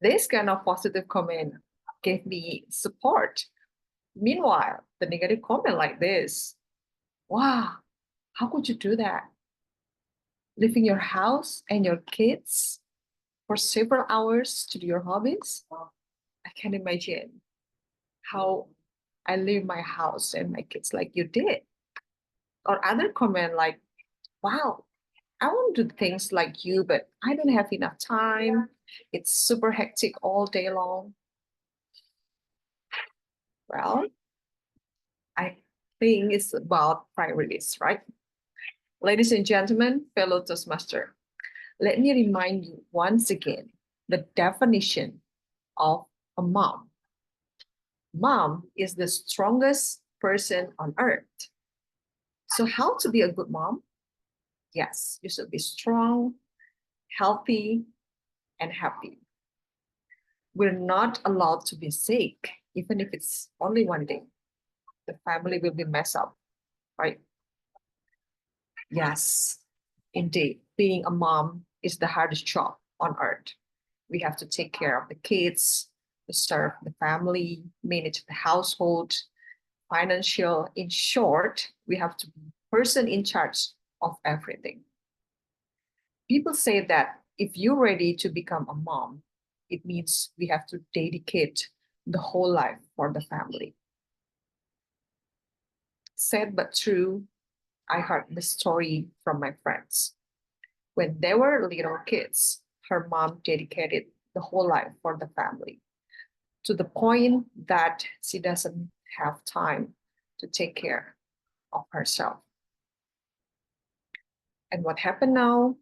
This kind of positive comment gave me support. Meanwhile, the negative comment like this, wow, how could you do that? Leaving your house and your kids for several hours to do your hobbies? I can't imagine how I leave my house and my kids like you did. Or other comment like, wow, I want to do things like you, but I don't have enough time. It's super hectic all day long. Well, I think it's about priorities, right? Ladies and gentlemen, fellow Toastmaster, let me remind you once again the definition of a mom. Mom is the strongest person on earth. So how to be a good mom? Yes, you should be strong, healthy, and happy. We're not allowed to be sick, even if it's only one day. The family will be messed up, right? Yes, indeed, being a mom is the hardest job on earth. We have to take care of the kids, to serve the family, manage the household, financial. In short, we have to be person in charge of everything. People say that if you're ready to become a mom, it means we have to dedicate the whole life for the family. Sad but true, I heard the story from my friends. When they were little kids, her mom dedicated the whole life for the family, to the point that she doesn't have time to take care of herself. And what happened now?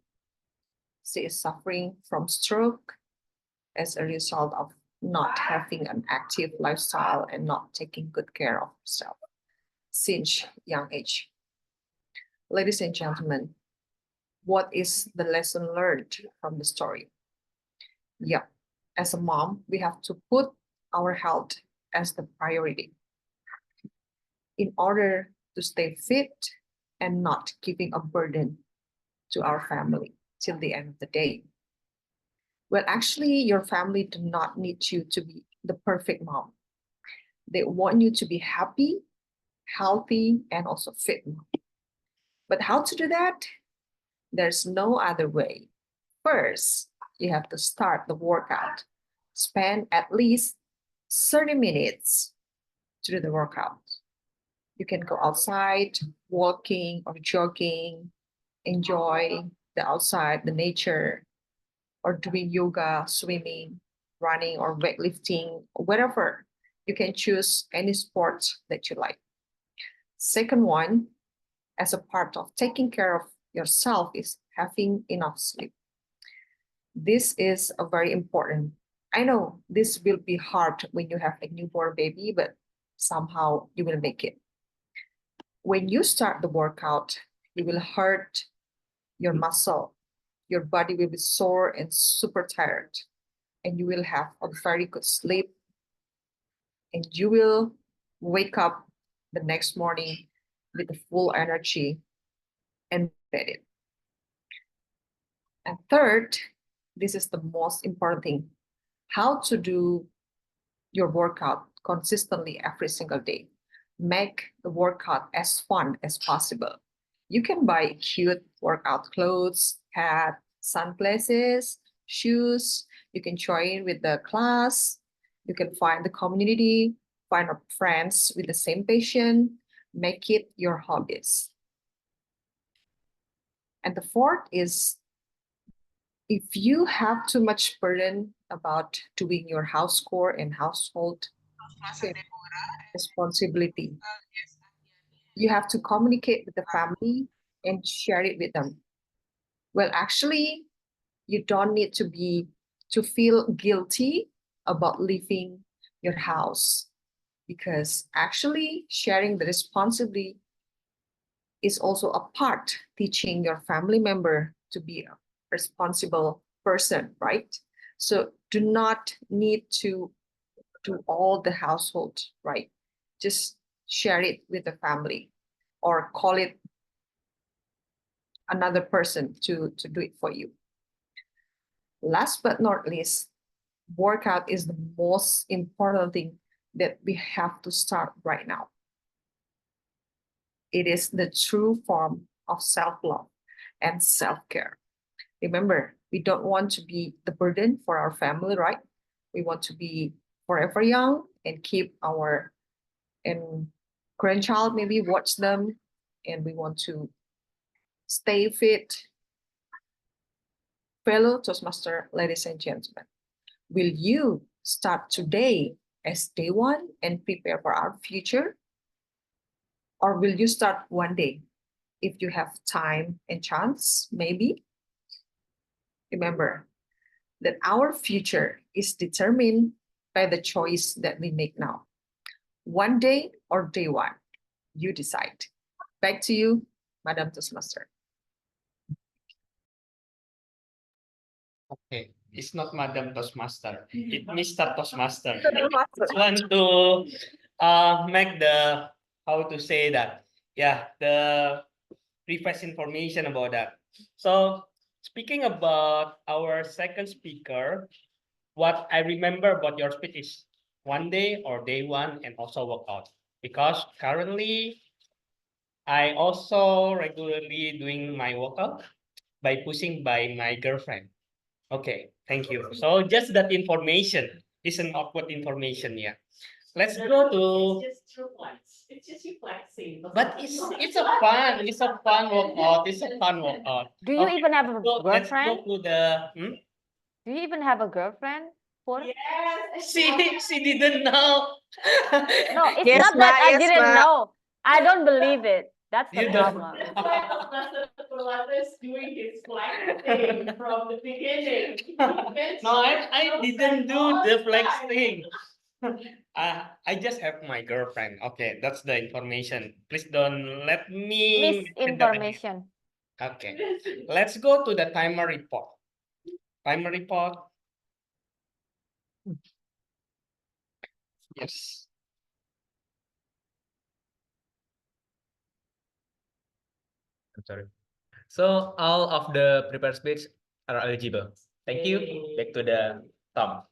She is suffering from stroke as a result of not having an active lifestyle and not taking good care of herself since young age. Ladies and gentlemen, what is the lesson learned from the story? Yeah, as a mom, we have to put our health as the priority in order to stay fit and not giving a burden to our family till the end of the day. Well, actually, your family do not need you to be the perfect mom. They want you to be happy, healthy, and also fit. But how to do that? There's no other way. First, you have to start the workout. Spend at least 30 minutes to do the workout. You can go outside, walking or jogging, enjoy the outside, the nature, or doing yoga, swimming, running, or weightlifting, whatever. You can choose any sport that you like. Second one, as a part of taking care of yourself, is having enough sleep. This is a very important. I know this will be hard when you have a newborn baby, but somehow you will make it. When you start the workout, you will hurt your muscle. Your body will be sore and super tired, and you will have a very good sleep, and you will wake up the next morning with the full energy and ready. And third, this is the most important thing, how to do your workout consistently every single day. Make the workout as fun as possible. You can buy cute workout clothes, hat, sunglasses, shoes. You can join with the class. You can find the community find friends with the same passion, make it your hobbies. And the fourth is, if you have too much burden about doing your house chore and household responsibility, you have to communicate with the family and share it with them. Well, actually, you don't need to feel guilty about leaving your house, because actually sharing the responsibility is also a part teaching your family member to be a responsible person, right? So do not need to do all the household, right? Just share it with the family or call it another person to do it for you. Last but not least, workout is the most important thing that we have to start right now. It is the true form of self-love and self-care. Remember, we don't want to be the burden for our family, right? We want to be forever young and keep our grandchild, maybe watch them, and we want to stay fit. Fellow Toastmaster, ladies and gentlemen, will you start today as day one and prepare for our future? Or will you start one day if you have time and chance, maybe? Remember that our future is determined by the choice that we make now. One day or day one, you decide. Back to you, Madam Toastmaster. Okay, it's not Madam Toastmaster, it's Mr. Toastmaster. Toastmaster. Just want to make the, how to say that, yeah, the preface information about that. So speaking about our second speaker, what I remember about your speech is one day or day one and also workout, because currently I also regularly doing my workout by pushing by my girlfriend. Okay, thank you. So just that information is an awkward information, yeah. Let's go to. It's just true flex. It's just you flexing. But it's a fun workout. It's a fun workout. Do you even have a Let's girlfriend? go to the. Do you even have a girlfriend? Pur? Yes. She didn't know. No, it's Yes, not Ma. that I Yes, didn't Ma. know. I don't believe it. That's the You don't. problem. Master Purwata is doing his flex thing from the beginning. No, I didn't do the flex thing. I just have my girlfriend. Okay, that's the information. Please don't let me mention that again. Misinformation. Okay, let's go to the timer report. Timer report. Yes. I'm sorry. So all of the prepared speech are eligible. Thank you. Back to the Tom.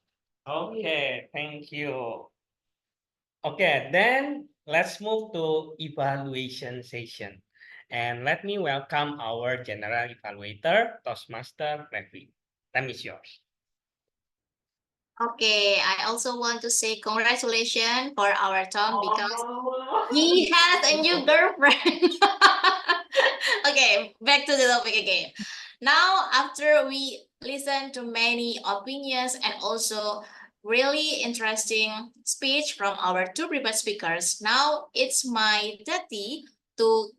Okay, thank you. Okay, then let's move to evaluation session. And let me welcome our general evaluator, Toastmaster Revi. Time is yours. Okay, I also want to say congratulations for our Tom because he has a new girlfriend. Okay, back to the topic again. Now, after we listen to many opinions and also really interesting speech from our two previous speakers, now it's my duty to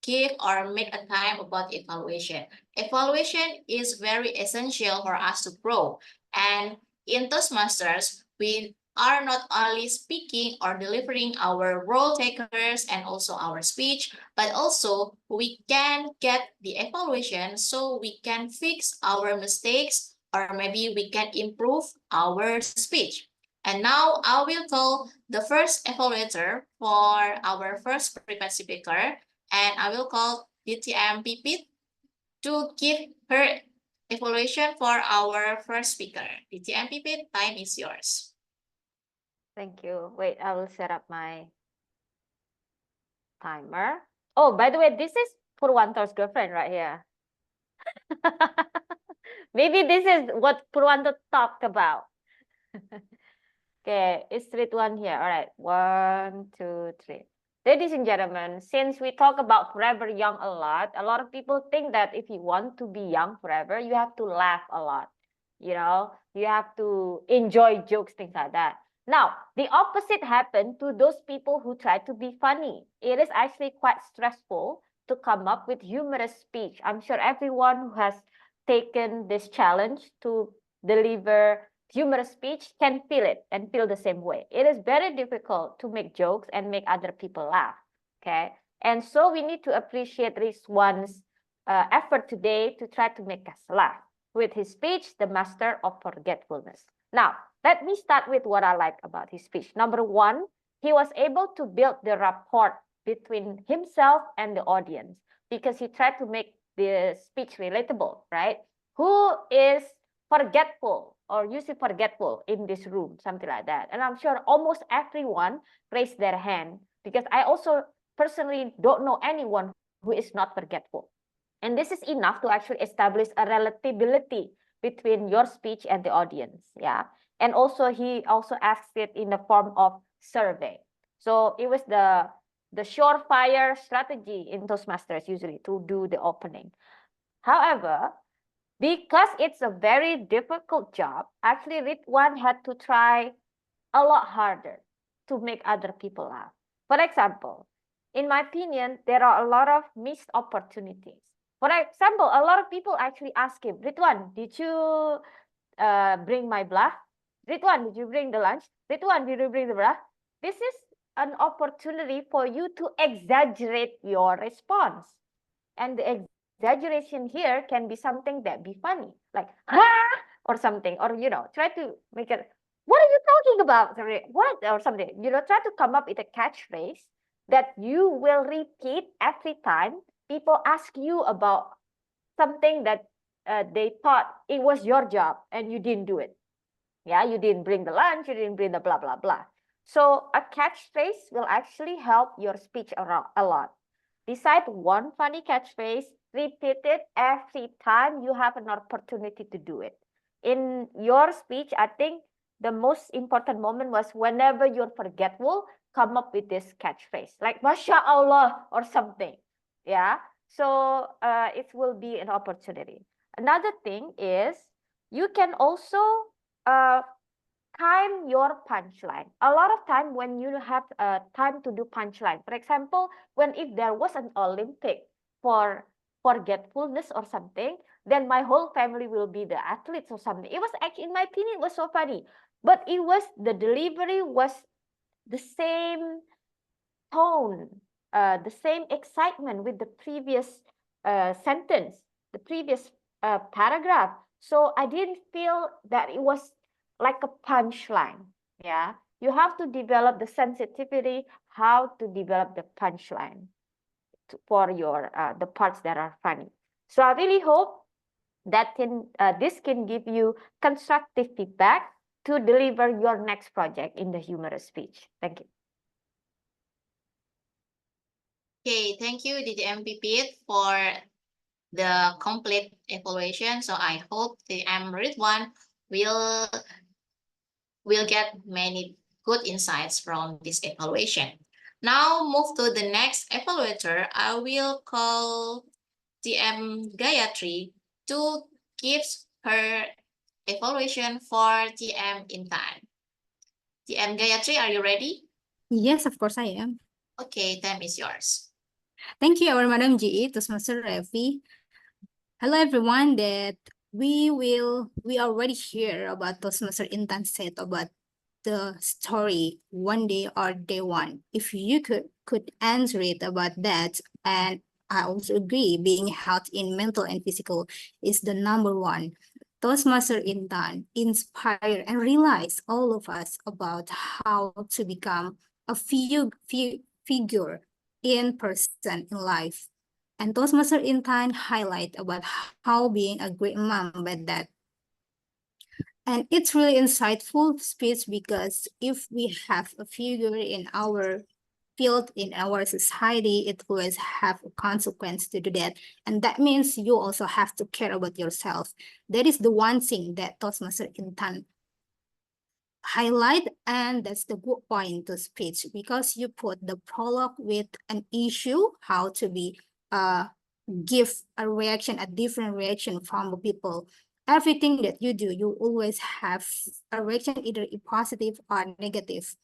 give or make a time about evaluation. Evaluation is very essential for us to grow. And in Toastmasters, we are not only speaking or delivering our role takers and also our speech, but also we can get the evaluation so we can fix our mistakes or maybe we can improve our speech. And now I will call the first evaluator for our first prepared speaker, and I will call DTM Pipit to give her evaluation for our first speaker. DTM Pipit, time is yours. Thank you. Wait, I will set up my timer. Oh, by the way, this is Purwanto's girlfriend right here. Maybe this is what Purwanto talked about. Okay, it's Ridwan here. All right, 1, 2, 3. Ladies and gentlemen, since we talk about forever young a lot of people think that if you want to be young forever, you have to laugh a lot. You know, you have to enjoy jokes, things like that. Now, the opposite happened to those people who try to be funny. It is actually quite stressful to come up with humorous speech. I'm sure everyone who has taken this challenge to deliver humorous speech can feel it and feel the same way. It is very difficult to make jokes and make other people laugh. Okay. And so we need to appreciate Rizwan's effort today to try to make us laugh with his speech, The Master of Forgetfulness. Now, let me start with what I like about his speech. Number one, he was able to build the rapport between himself and the audience because he tried to make the speech relatable, right? Who is forgetful or usually forgetful in this room, something like that? And I'm sure almost everyone raised their hand because I also personally don't know anyone who is not forgetful. And this is enough to actually establish a relatability between your speech and the audience. Yeah. And also he also asked it in the form of survey. So it was the surefire strategy in Toastmasters usually to do the opening. However, because it's a very difficult job, actually Ridwan had to try a lot harder to make other people laugh. For example, in my opinion, there are a lot of missed opportunities. For example, a lot of people actually ask him, Ridwan, did you bring my blah? Ridwan, did you bring the lunch? Ridwan, did you bring the blah? This is an opportunity for you to exaggerate your response. And the exaggeration here can be something that be funny, like, ah, or something, or, try to make it, what are you talking about? What? Or something, try to come up with a catchphrase that you will repeat every time people ask you about something that they thought it was your job and you didn't do it. Yeah, you didn't bring the lunch, you didn't bring the blah, blah, blah. So a catchphrase will actually help your speech a lot. Decide one funny catchphrase, repeat it every time you have an opportunity to do it. In your speech, I think the most important moment was whenever you're forgetful, come up with this catchphrase, like Masya Allah or something. Yeah. So it will be an opportunity. Another thing is you can also time your punchline. A lot of time when you have time to do punchline, for example, when if there was an Olympic for forgetfulness or something, then my whole family will be the athletes or something. It was actually, in my opinion, it was so funny, but it was the delivery was the same tone, the same excitement with the previous sentence, the previous paragraph. So I didn't feel that it was like a punchline. Yeah, you have to develop the sensitivity, how to develop the punchline for your the parts that are funny. So I really hope that this can give you constructive feedback to deliver your next project in the humorous speech. Thank you. Okay, thank you, DJM Pipit, for the complete evaluation. So I hope the Ridwan will get many good insights from this evaluation. Now move to the next evaluator. I will call TM Gayatri to give her evaluation for TM Intan. TM Gayatri, are you ready? Yes, of course I am. Okay, time is yours. Thank you, our Madam GE, Toastmaster Revi. Hello, everyone. That we already hear about Toastmaster Intan said about the story one day or day one. If you could answer it about that, and I also agree, being healthy in mental and physical is the number one. Toastmaster Intan inspire and realize all of us about how to become a figure in person in life. And Toastmaster Intan highlight about how being a great mom but that. And it's really insightful speech because if we have a figure in our field, in our society, it will have a consequence to do that. And that means you also have to care about yourself. That is the one thing that Toastmaster Intan highlight, and that's the good point to speech, because you put the prologue with an issue, how to be give a reaction, a different reaction from the people. Everything that you do, you always have a reaction, either positive or negative,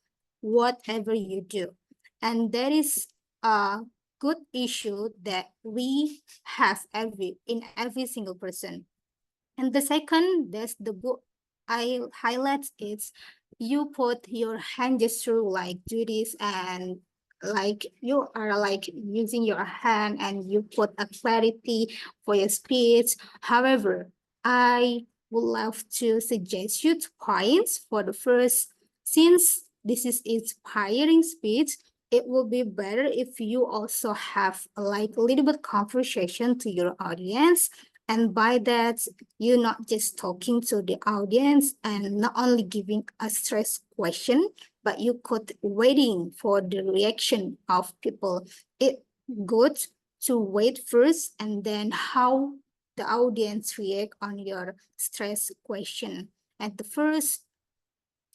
whatever you do. And that is a good issue that we have in every single person. And the second, that's the book I highlight is you put your hand gesture like do this, and like you are like using your hand and you put a clarity for your speech. However, I would love to suggest you 2 points. For the first, since this is inspiring speech, it will be better if you also have like a little bit conversation to your audience. And by that, you're not just talking to the audience and not only giving a stress question, but you could waiting for the reaction of people. It's good to wait first and then how the audience react on your stress question. At the first,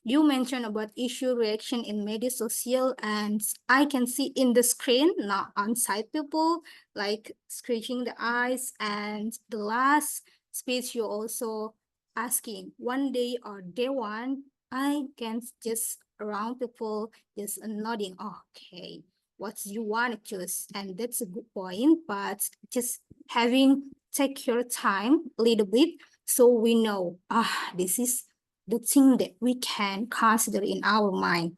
you mentioned about issue reaction in media social, and I can see in the screen, not on site people, like scratching the eyes. And the last speech you also asking one day or day one, I can just around people just nodding, okay, what you want to choose. And that's a good point, but just having take your time a little bit so we know, this is the thing that we can consider in our mind.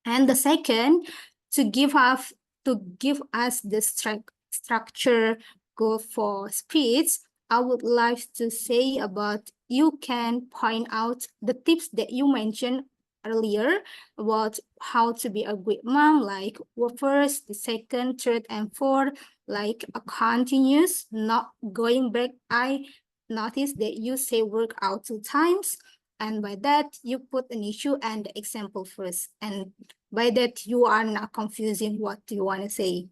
And the second, to give us the structure go for speech, I would like to say about you can point out the tips that you mentioned earlier about how to be a great mom, like first, the second, third, and fourth, like a continuous, not going back. I noticed that you say work out 2 times, and by that you put an issue and the example first, and by that you are not confusing what you want to say.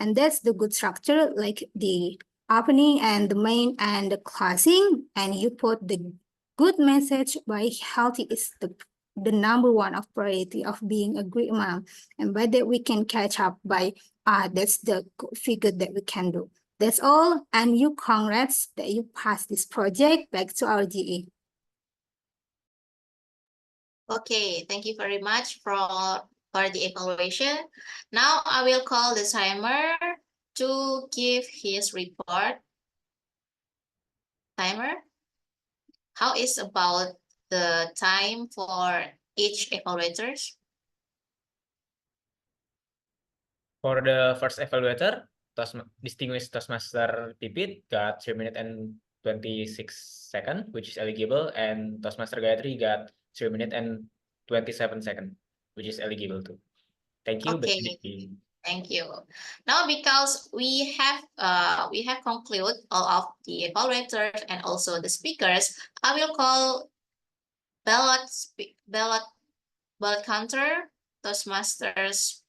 And that's the good structure, like the opening and the main and the closing, and you put the good message by healthy is the number one of priority of being a great mom. And by that we can catch up by that's the figure that we can do. That's all, and you congrats that you passed this project. Back to our GE. Okay, thank you very much for the evaluation. Now I will call the timer to give his report. Timer, how is about the time for each evaluators? For the first evaluator, distinguished Toastmaster Pipit got 3 minutes and 26 seconds, which is eligible, and Toastmaster Gayatri got 3 minutes and 27 seconds, which is eligible too. Thank you. Okay, thank you. Now, because we have concluded all of the evaluators and also the speakers, I will call ballot counter Toastmasters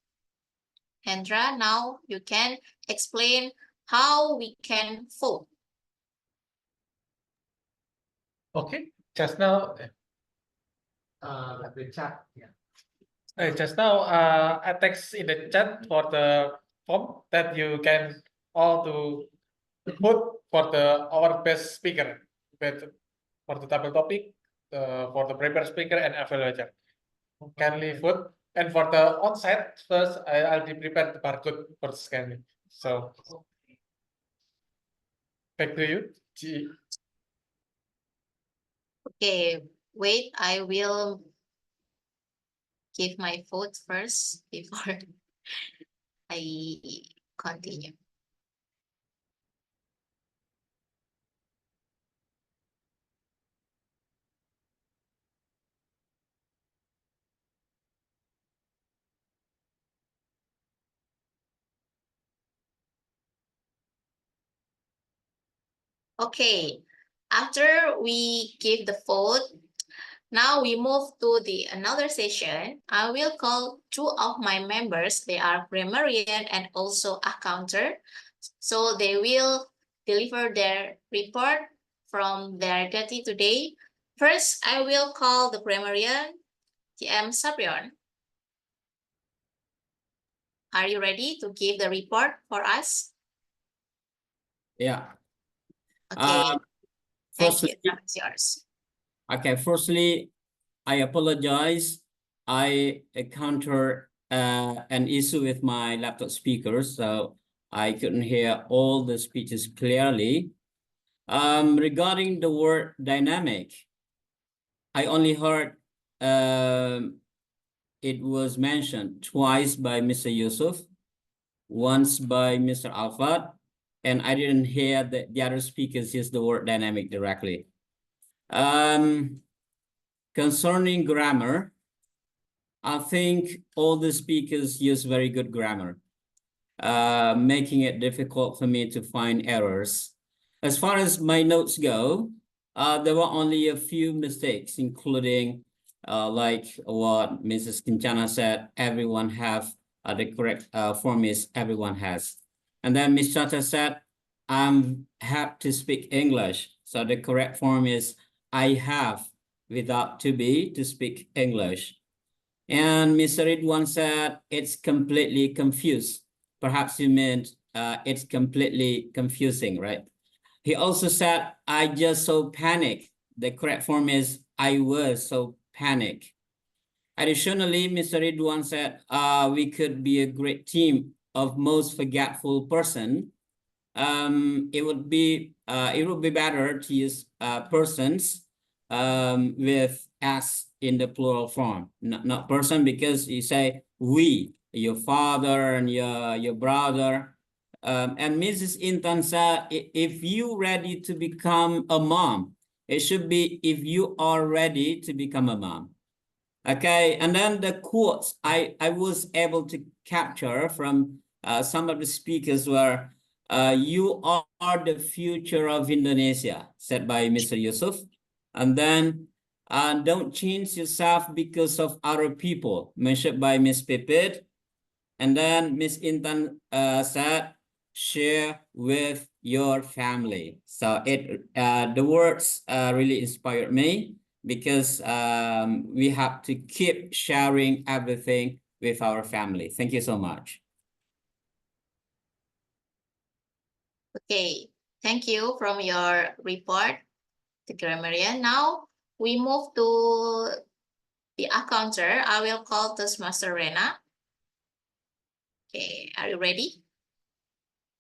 Hendra. Now you can explain how we can vote. Okay, just now, let me chat. Yeah. Just now, I text in the chat for the form that you can all to put for our best speaker, for the table topic, for the prepared speaker and evaluator. Kindly vote, and for the onsite first, I'll be prepared the barcode for scanning. So back to you, G. Okay, wait, I will give my vote first before I continue. Okay, after we give the vote, now we move to the another session. I will call 2 of my members. They are grammarian and also accountant. So they will deliver their report from their duty today. First, I will call the grammarian, TM Sabrion. Are you ready to give the report for us? Yeah. Okay, thank you. Firstly, That's yours. okay, firstly, I apologize. I encountered an issue with my laptop speaker, so I couldn't hear all the speeches clearly. Regarding the word dynamic, I only heard it was mentioned twice by Mr. Yusuf, once by Mr. Alfat, and I didn't hear the other speakers use the word dynamic directly. Concerning grammar, I think all the speakers use very good grammar, making it difficult for me to find errors. As far as my notes go, there were only a few mistakes, including like what Mrs. Kinchana said, everyone have the correct form is everyone has. And then Ms. Chata said, I'm have to speak English. So the correct form is I have without to be to speak English. And Mr. Ridwan said it's completely confused. Perhaps you meant it's completely confusing, right? He also said, I just so panic. The correct form is I was so panic. Additionally, Mr. Ridwan said, we could be a great team of most forgetful person. It would be better to use persons with s in the plural form, not person, because you say we, your father and your brother. And Mrs. Intan said, if you ready to become a mom, it should be if you are ready to become a mom. Okay, and then the quotes I was able to capture from some of the speakers were, you are the future of Indonesia, said by Mr. Yusuf. And then, don't change yourself because of other people, mentioned by Ms. Pipit. And then Ms. Intan said, share with your family. So the words really inspired me, because we have to keep sharing everything with our family. Thank you so much. Okay, thank you from your report, the grammarian. Now we move to the accounter. I will call Toastmaster Rena. Okay, are you ready?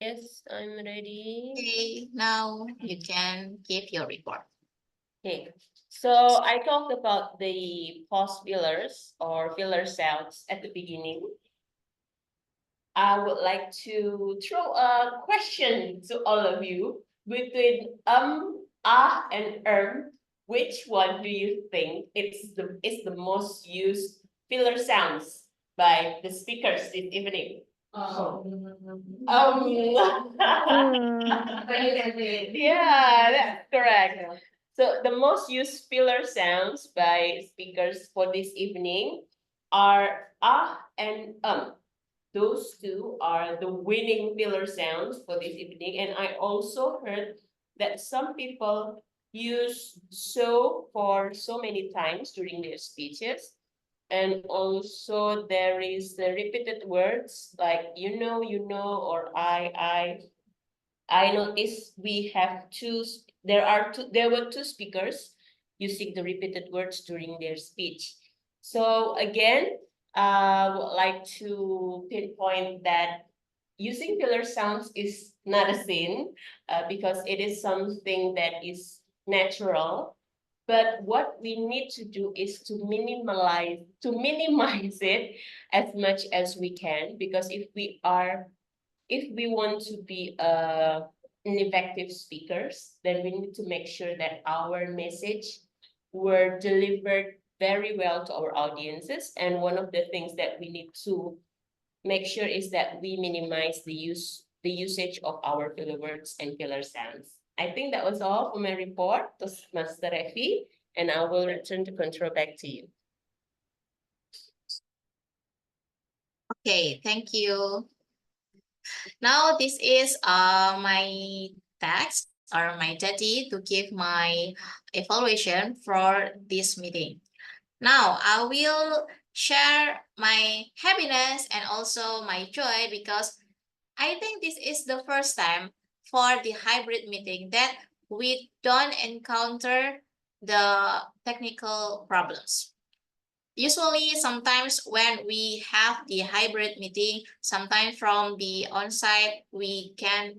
Yes, I'm ready. Okay, now you can give your report. Okay, so I talked about the pause fillers or filler sounds at the beginning. I would like to throw a question to all of you between ah and which one do you think is the most used filler sounds by the speakers this evening? Yeah, that's correct. So the most used filler sounds by speakers for this evening are ah and Those two are the winning filler sounds for this evening. And I also heard that some people use so for so many times during their speeches. And also there is the repeated words like you know, or I noticed we have there were two speakers using the repeated words during their speech. So again, I would like to pinpoint that using filler sounds is not a sin, because it is something that is natural. But what we need to do is to minimize it as much as we can, because if we want to be an effective speakers, then we need to make sure that our message were delivered very well to our audiences. And one of the things that we need to make sure is that we minimize the usage of our filler words and filler sounds. I think that was all for my report to Master Refi, and I will return the control back to you. Okay, thank you. Now this is my text. or my duty to give my evaluation for this meeting. Now I will share my happiness and also my joy because I think this is the first time for the hybrid meeting that we don't encounter the technical problems. Usually, sometimes when we have the hybrid meeting, sometimes from the on-site, we can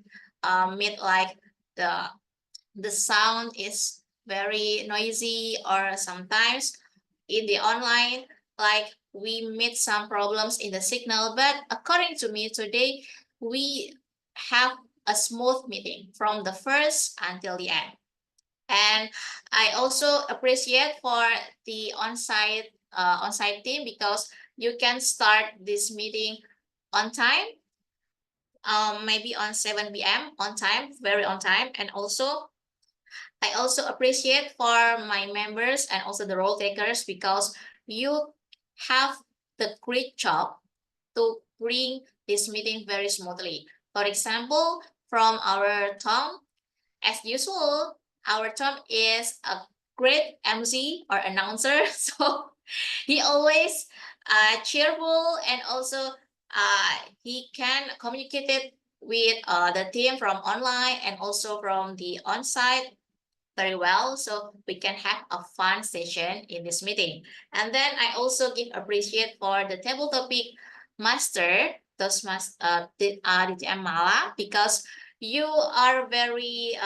meet like the sound is very noisy, or sometimes in the online, like we meet some problems in the signal. But according to me, today we have a smooth meeting from the first until the end. And I also appreciate for the on-site team because you can start this meeting on time, maybe on 7 p.m. on time, very on time. And also I also appreciate for my members and also the role takers because you have the great job to bring this meeting very smoothly. For example, from our Tom, as usual, our Tom is a great MC or announcer. So he always cheerful, and also he can communicate it with the team from online and also from the on-site very well, so we can have a fun session in this meeting. And then I also give appreciate for the table topic master, DTM Mala, because you are very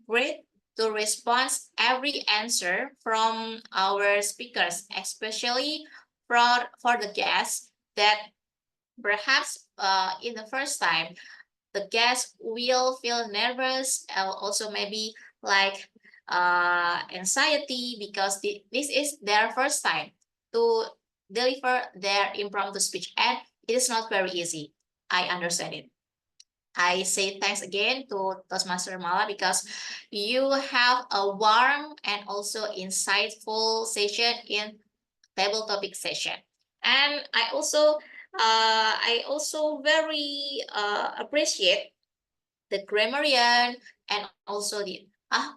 great to respond every answer from our speakers, especially for the guests that perhaps in the first time the guests will feel nervous, also maybe like anxiety, because this is their first time to deliver their impromptu speech, and it is not very easy. I understand it. I say thanks again to Toastmaster Mala because you have a warm and also insightful session in table topic session. And I also very appreciate the grammarian and also the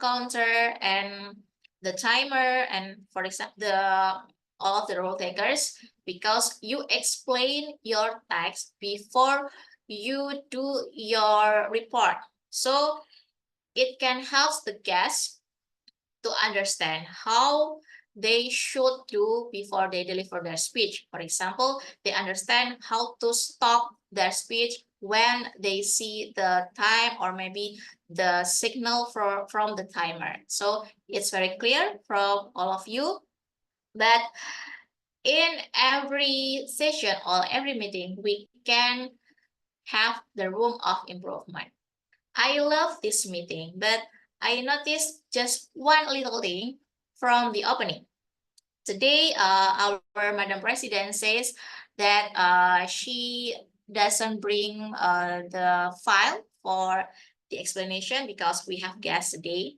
counter and the timer, and for example all of the role takers, because you explain your text before you do your report, so it can help the guests to understand how they should do before they deliver their speech. For example, they understand how to stop their speech when they see the time or maybe the signal from the timer. So it's very clear from all of you that in every session or every meeting, we can have the room of improvement. I love this meeting, but I noticed just one little thing from the opening. Today, our Madam President says that she doesn't bring the file for the explanation because we have guests today.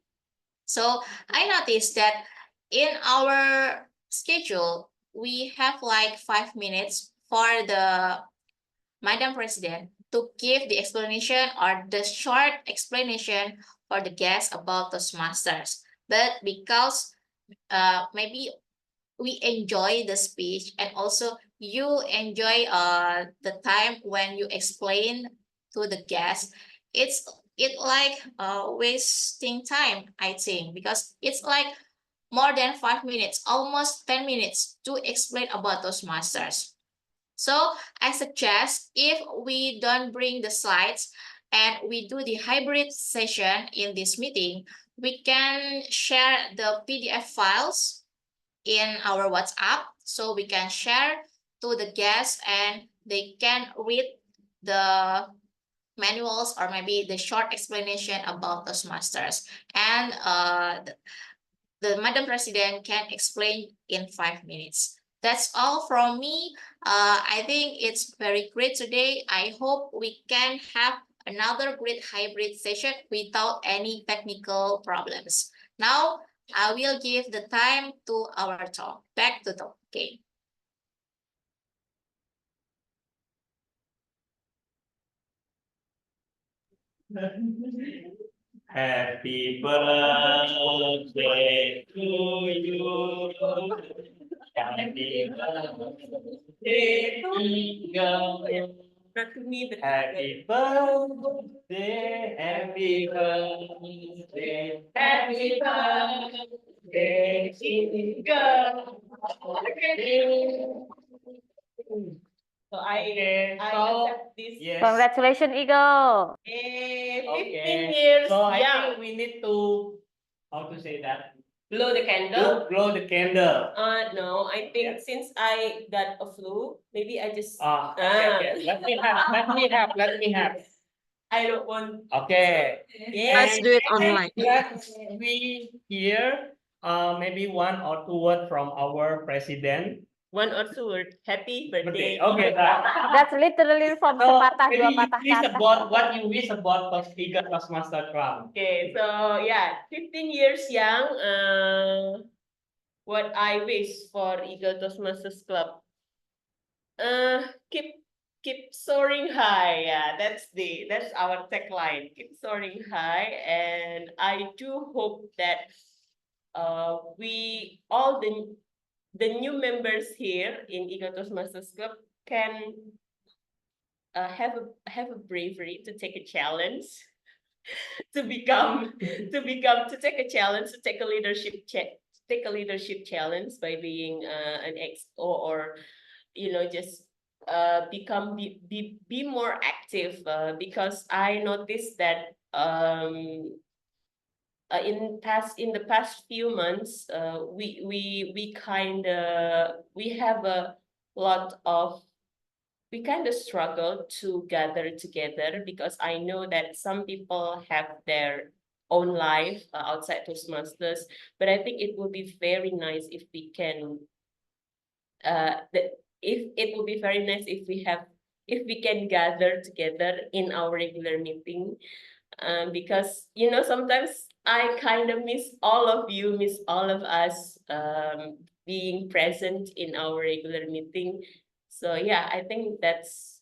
So I noticed that in our schedule, we have like 5 minutes for the Madam President to give the explanation or the short explanation for the guests about Toastmasters. But because maybe we enjoy the speech and also you enjoy the time when you explain to the guests, it's like wasting time, I think, because it's like more than 5 minutes, almost 10 minutes to explain about those masters. So I suggest if we don't bring the slides and we do the hybrid session in this meeting, we can share the PDF files in our WhatsApp, so we can share to the guests and they can read the manuals or maybe the short explanation about those masters, and the Madam President can explain in 5 minutes. That's all from me. I think it's very great today. I hope we can have another great hybrid session without any technical problems. Now, I will give the time to our Tom. Back to Tom. Okay. Happy birthday to you. Happy birthday to you. Not to me, but Happy birthday, happy birthday, happy birthday, Inga. so I Okay, I so accept this. yes. Congratulations, Eagle. 15 Okay. years So I young. think we need to, how to say that? Blow the candle. Blow the candle. No, I think since I got a flu, maybe I just Okay. Let me have. I don't want. Okay. Let's Yeah. do it online. Let's we hear maybe one or two words from our president. One or two word. Happy birthday. Okay. That's literally from So sepatah dua maybe you patah please kata. about what you wish about Tiga Toastmaster Club. Okay, so yeah, 15 years young. What I wish for Eagle Toastmasters Club. Keep soaring high. Yeah, that's our tagline. Keep soaring high, and I do hope that we all the new members here in Eagle Toastmasters Club can have a bravery to take a challenge, to take a challenge, to take a leadership challenge by being an ex or just be more active, because I noticed that in the past few months, we have a lot of we kind of struggle to gather together, because I know that some people have their own life outside Toastmasters, but I think it would be very nice if we can if it would be very nice if we can gather together in our regular meeting, because sometimes I kind of miss all of you, miss all of us being present in our regular meeting. So yeah, I think that's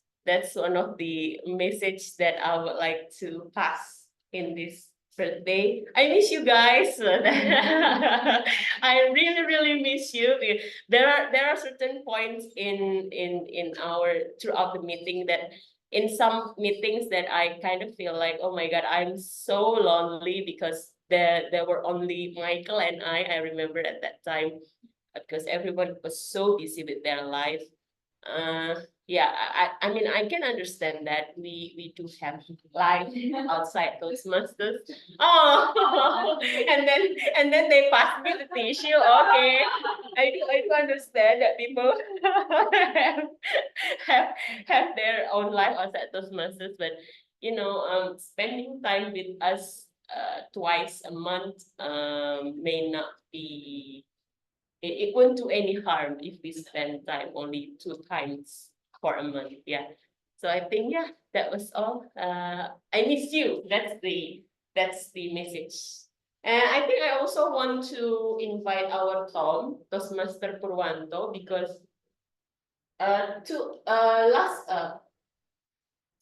one of the message that I would like to pass in this birthday. I miss you guys. I really miss you. There are certain points in our throughout the meeting that in some meetings that I kind of feel like, oh my God, I'm so lonely, because there were only Michael and I remember at that time, because everyone was so busy with their life. Yeah, I mean, I can understand that we do have life outside those masters. Oh, and then they passed me the tissue. Okay, I do understand that people have have their own life outside those masters, but spending time with us twice a month may not be it won't do any harm if we spend time only 2 times for a month. Yeah. So I think yeah, that was all. I miss you. That's the message. And I think I also want to invite our Tom, Toastmaster Purwanto, because to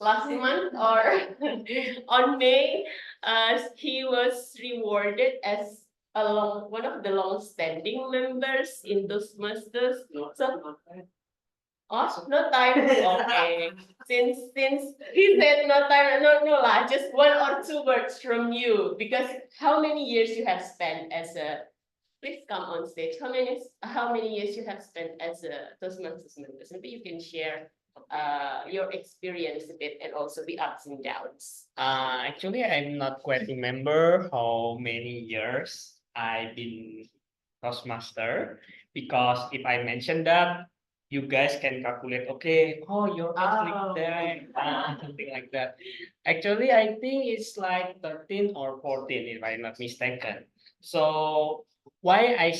last month or on May, he was rewarded as one of the long-standing members in Toastmasters. So, no time. Okay. Since he said no time, no lah, just one or two words from you, because how many years you have spent as a please come on stage. How many years you have spent as a Toastmasters member? Maybe you can share your experience a bit, and also the ups and downs. Actually, I'm not quite remember how many years I've been Toastmaster, because if I mention that, you guys can calculate, okay, oh, you're actually there, something like that. Actually, I think it's like 13 or 14, if I'm not mistaken. So why I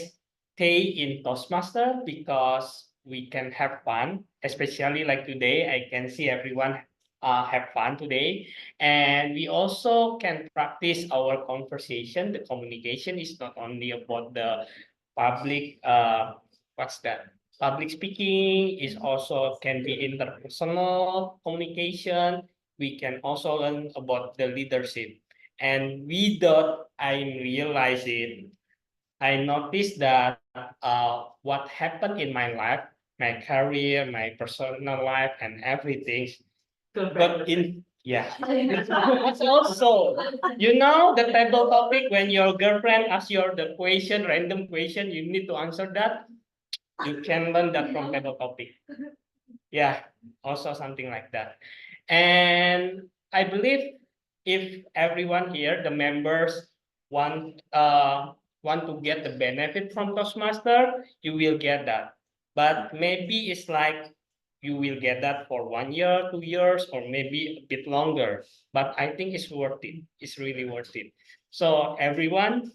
stay in Toastmaster? Because we can have fun, especially like today, I can see everyone have fun today. And we also can practice our conversation. The communication is not only about the public, what's that? Public speaking is also can be interpersonal communication. we can also learn about the leadership. And without I realize it, I noticed that what happened in my life, my career, my personal life, and everything. But it's also, the table topic when your girlfriend asks you the question, random question, you need to answer that. You can learn that from table topic. Yeah, also something like that. And I believe if everyone here, the members, want to get the benefit from Toastmaster, you will get that. But maybe it's like you will get that for 1 year, 2 years, or maybe a bit longer. But I think it's worth it. It's really worth it. So everyone,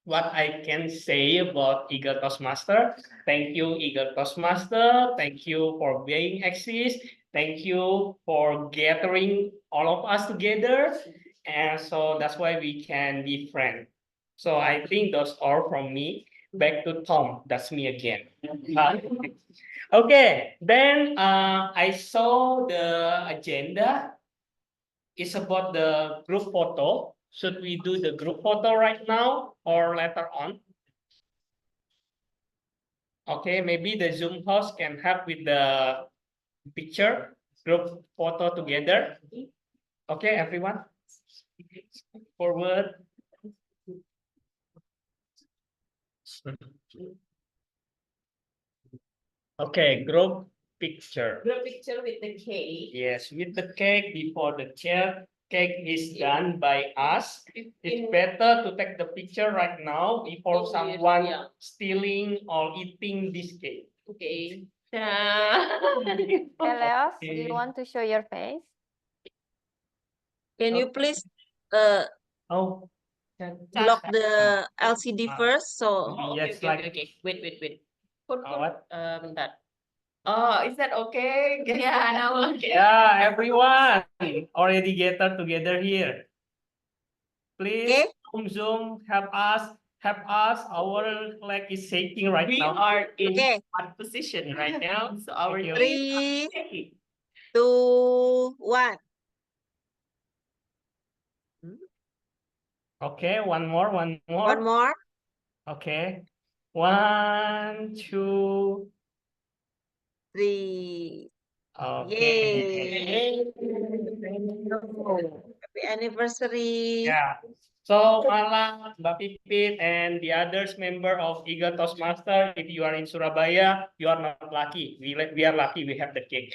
what I can say about Eagle Toastmaster. Thank you, Eagle Toastmaster. Thank you for being exist. Thank you for gathering all of us together. And so that's why we can be friends. So I think that's all from me. Back to Tom. That's me again. Okay, then I saw the agenda. It's about the group photo. Should we do the group photo right now or later on? Okay, maybe the Zoom host can help with the picture, group photo together. Okay, everyone. Forward. Okay, group picture. Group picture with the cake. Yes, with the cake before the chair. Cake is done by us. It's better to take the picture right now before someone stealing or eating this cake. Okay. Elios, do you Okay. want to show your face? Can you please Oh, block the LCD first? So yes, Okay, like okay. Wait. what? Bentar. Oh, is that okay? Yeah, now okay. Yeah, everyone already gathered together here. Please, Okay. Zoom, help us. Help us. Our leg is shaking right We now. are in Okay. one position right now. So our Thank you. knees 3, are shaking. 2, 1. Okay, one more. One more. Okay. 1, 2. 3. Okay. Happy anniversary. Yeah. So Mala, Mbak Pipit, and the others member of Eagle Toastmaster, if you are in Surabaya, you are not lucky. We are lucky. We have the cake.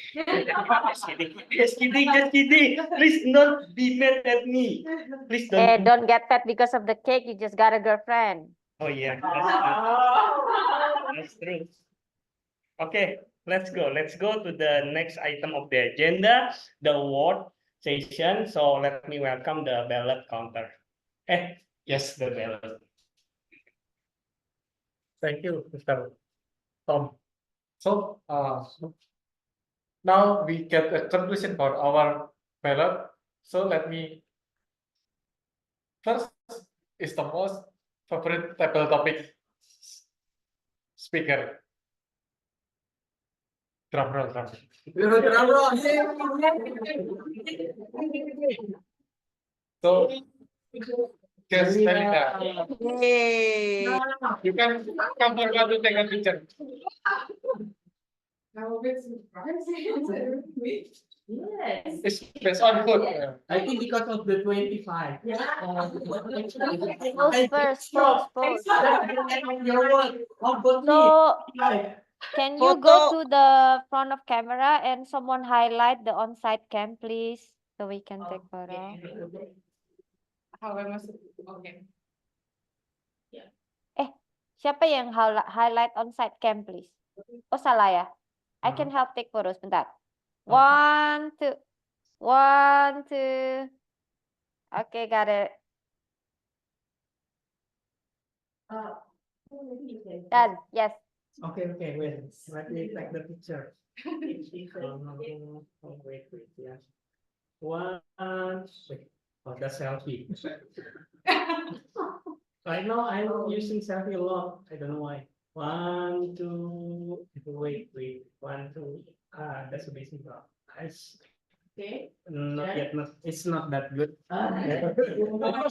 Just kidding. Please don't be mad at me. Please don't. Hey, don't get fat because of the cake. You just got a girlfriend. Oh yeah, that's true. Okay, let's go. Let's go to the next item of the agenda, the award session. So let me welcome the ballot counter. Yes, the ballot. Thank you, Mr. Tom. So, now we get a conclusion for our ballot. So let me first is the most favorite table topic speaker. Drum roll. So, guess Melita, Yay. you can come forward to take a picture. Yes. It's based on food. I think because of the 25. Pose first. So, can you go Photo. to the front of camera and someone highlight the on-site cam, please, so we can take photo. How am I okay. Siapa yang highlight on-site cam, please? Oh, salah ya. I can help take photos. Bentar. 1, 2. 1, 2. Okay, got it. Done. Yes. Okay, wait. Let me take the picture. Wait, yeah. One, wait. Oh, that's selfie. Right now, I'm using selfie a lot. I don't know why. 1, 2. Wait. 1, 2. That's a basic. Nice. Okay. Not yet, it's not that good. I feel like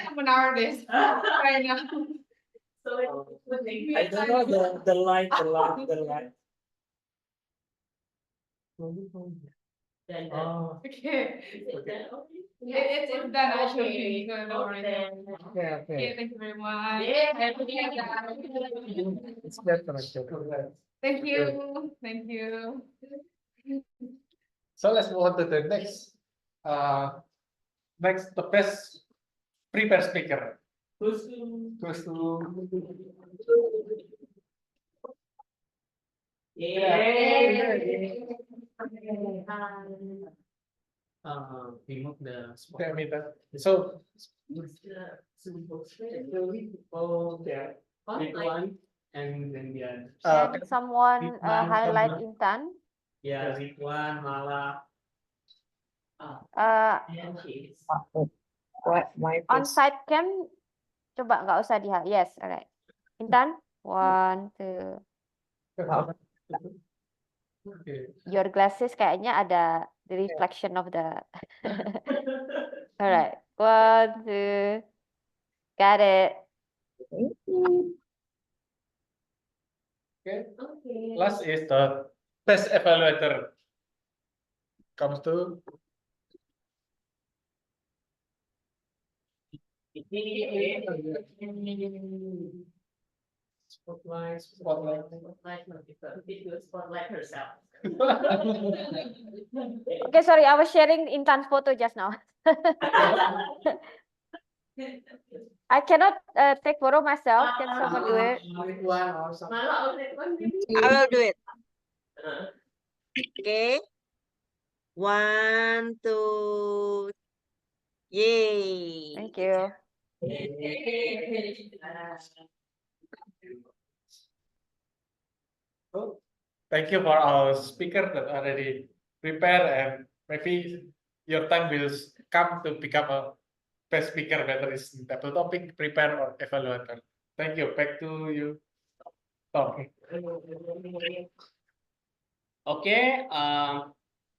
I'm an artist right now. So I don't know the light. Then Oh, Okay. okay. It's done actually. No, no worries. okay, Okay, thank you very much. Yeah. It's better. Thank you. Thank you. So let's move on to the next. Next, the best prepare speaker. Who's to? remove the Tell me that. So oh, yeah, pick one and then the other. Can someone Ritwan highlight sama- Intan? Yeah, Ritwan, Mala. And cheese. What my On face? site cam, coba nggak usah di yes, alright. Intan, 1, 2. Okay. Your glasses kayaknya ada the reflection of the. Alright, 1, 2. Got it. Okay. Okay. Last is the best evaluator. Comes to Spotlight. Spotlight, no, because it will spotlight herself. Okay, sorry, I was sharing Intan's photo just now. I cannot take photo myself. Can someone do it? Mala, I'll take one maybe. I will do it. Uh, Okay. 1, 2. Yay. Thank you. So, thank you for our speaker that already prepared, and maybe your time will come to become a best speaker, whether it's table topic, prepare, or evaluator. Thank you. Back to you, Tom. Okay,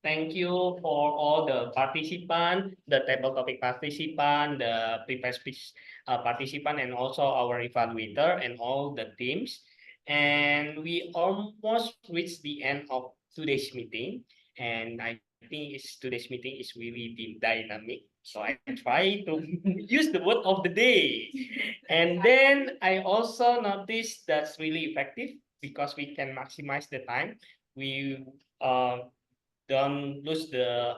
thank you for all the participants, the table topic participant, the prepare speech participant, and also our evaluator and all the teams. And we almost reached the end of today's meeting. And I think today's meeting is really dynamic. So I try to use the word of the day. And then I also noticed that's really effective because we can maximize the time. We don't waste the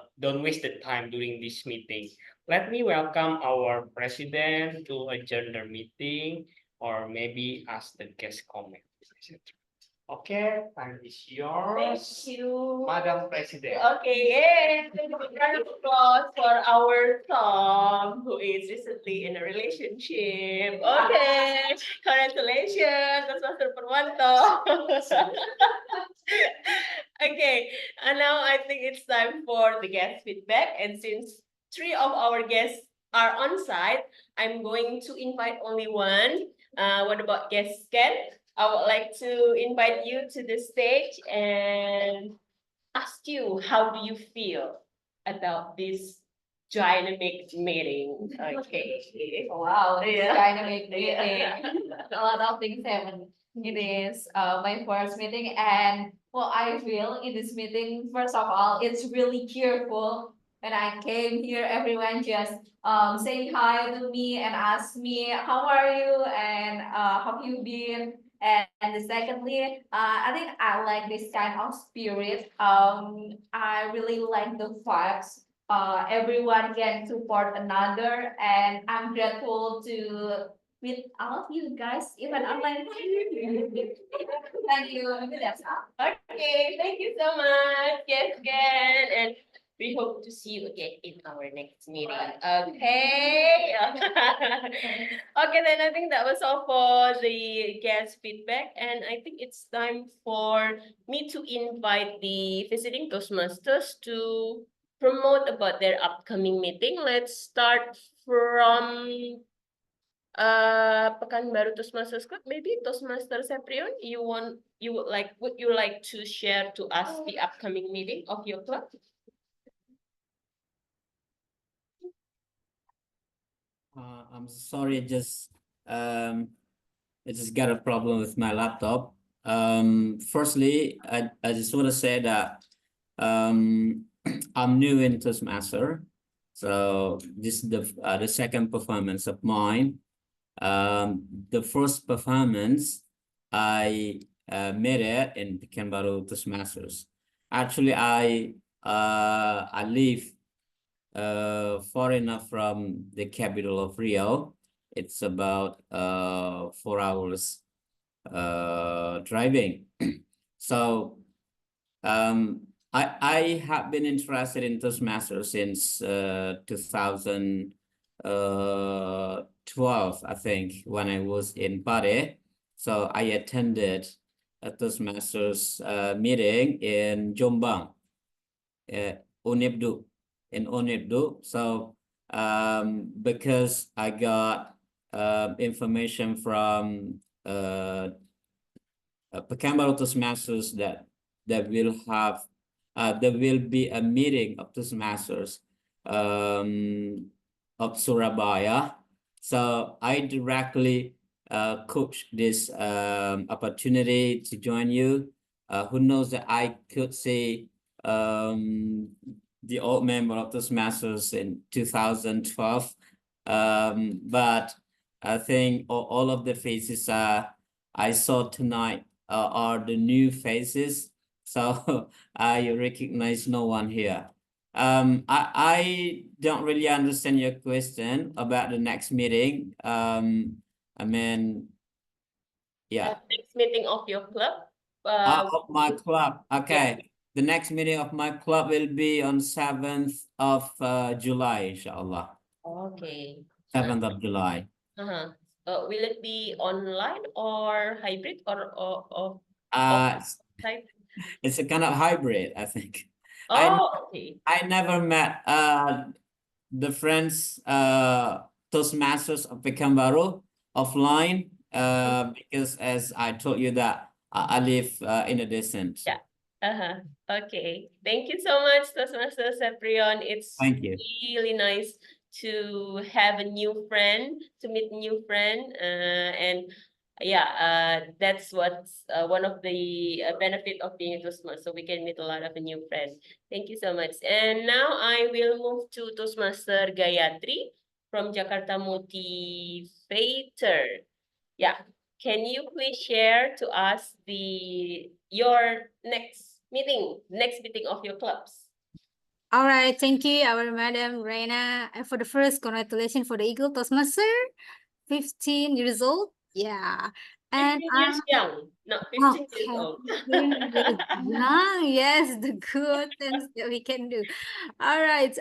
time during this meeting. Let me welcome our president to adjourn the meeting, or maybe ask the guest comment. Okay, time is yours. Thank you. Madam President. Okay, yay! Round of applause for our Tom, who is recently in a relationship. Okay, congratulations, that's Master Purwanto. Okay, and now I think it's time for the guest feedback. And since 3 of our guests are on site, I'm going to invite only one. What about guest Ken? I would like to invite you to the stage and ask you, how do you feel about this dynamic meeting? Okay. Wow, it's Yeah. dynamic Yeah. meeting. A lot of things happen. It is my first meeting, and well, I feel in this meeting, first of all, it's really cheerful. When I came here, everyone just saying hi to me and ask me, how are you, and how have you been? And secondly, I think I like this kind of spirit. I really like the vibes. Everyone can support another, and I'm grateful to meet all of you guys, even online. Thank you. Maybe that's all. Okay, thank you so much, yes, Ken, and we hope to see you again in our next meeting. Okay. Okay, then I think that was all for the guest feedback, and I think it's time for me to invite the visiting Toastmasters to promote about their upcoming meeting. Let's start from Pekanbaru Toastmasters Club. Maybe Toastmaster Seprion, would you like to share to us the upcoming meeting of your club? I'm sorry, I just got a problem with my laptop. Firstly, I just want to say that I'm new in Toastmaster, so this is the second performance of mine. The first performance I made it in Pekanbaru Toastmasters. Actually, I live far enough from the capital of Rio. It's about 4 hours driving. So I have been interested in Toastmasters since 2012, I think, when I was in Pare. So I attended a Toastmasters meeting in Jombang, Unibdu, in Unibdu. So because I got information from Pekanbaru Toastmasters that will have there will be a meeting of Toastmasters of Surabaya. So I directly coach this opportunity to join you. Who knows that I could see the old member of Toastmasters in 2012. But I think all of the faces I saw tonight are the new faces. So I recognize no one here. I don't really understand your question about the next meeting. I mean, yeah. Next meeting of your club. Of my club. Okay. The next meeting of my club will be on 7th of July, inshallah. Okay. 7th of July. Will it be online or hybrid or site? It's a kind of hybrid, I think. Oh, okay. I never met the friends Toastmasters of Pekanbaru offline because as I told you that I live in a distance. Yeah. Okay. Thank you so much, Toastmaster Seprion. It's Thank you. really nice to have a new friend, to meet a new friend. And yeah, that's what's one of the benefit of being a Toastmaster. So we can meet a lot of new friends. Thank you so much. And now I will move to Toastmaster Gayatri from Jakarta Motivator. Yeah. Can you please share to us your next meeting of your clubs? All right, thank you, our Madam Reina. And for the first, congratulations for the Eagle Toastmaster, 15 years old. Yeah. And 15 years young, not 15 years old. 15 years young. Yes, the good things that we can do. All right.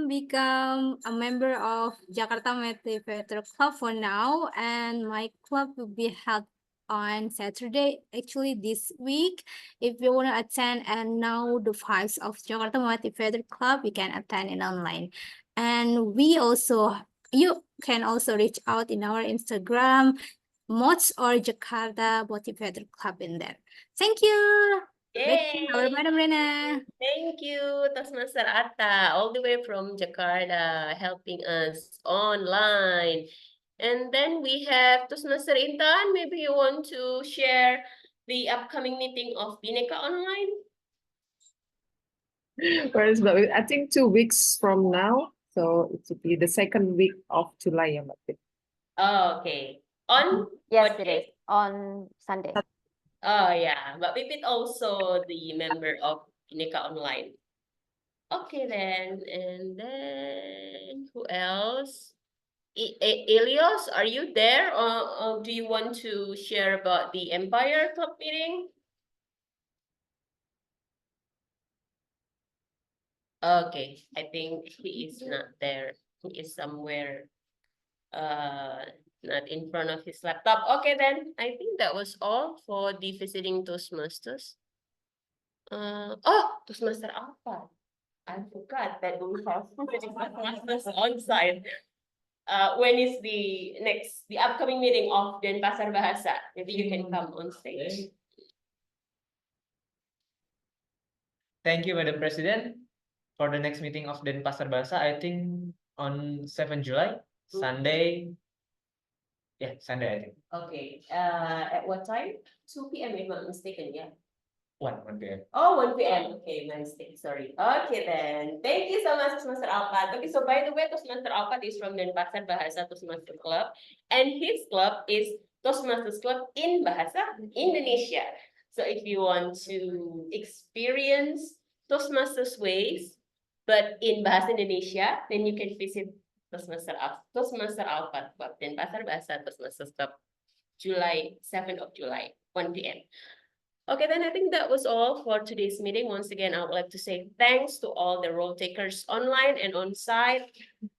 Become a member of Jakarta Motivator Club for now, and my club will be held on Saturday, actually this week. If you want to attend and know the vibes of Jakarta Motivator Club, you can attend it online. And you can also reach out in our Instagram, Mots or Jakarta Motivator Club in there. Thank you. Back to Yay! our Madam Rena. Thank you, Toastmaster Atta, all the way from Jakarta, helping us online. And then we have Toastmaster Intan. Maybe you want to share the upcoming meeting of Bhinneka Online? Whereas I think 2 weeks from now, so it will be the second week of July, ya, Mbak. Oh, okay. On Yes, what it day? is on Sunday. Oh, yeah. But Pipit also the member of Bhinneka Online. Okay, then. And then who else? Elios, are you there? Or do you want to share about the Empire Club meeting? Okay, I think he is not there. He is somewhere not in front of his laptop. Okay, then I think that was all for the visiting Toastmasters. Toastmaster Alpha. I forgot that we have visiting Toastmasters on site. When is the upcoming meeting of Denpasar Bahasa? Maybe you can come on stage. Thank you, Madam President. For the next meeting of Denpasar Bahasa, I think on 7 July. Sunday. Yeah, Sunday, I think. Okay, at what time? 2 p.m. if I'm not mistaken, yeah. 1 p.m. Oh, 1 p.m. Okay, my mistake, sorry. Okay then. Thank you so much, Toastmaster Alpat. Okay, so by the way, Toastmaster Alpat is from Denpasar Bahasa Toastmaster Club. And his club is Toastmasters Club in Bahasa Indonesia. So if you want to experience Toastmasters ways, but in Bahasa Indonesia, then you can visit Toastmaster Alpat Club Denpasar Bahasa Toastmasters Club, July, 7th of July, 1 p.m. Okay, then I think that was all for today's meeting. Once again, I would like to say thanks to all the role takers online and on site.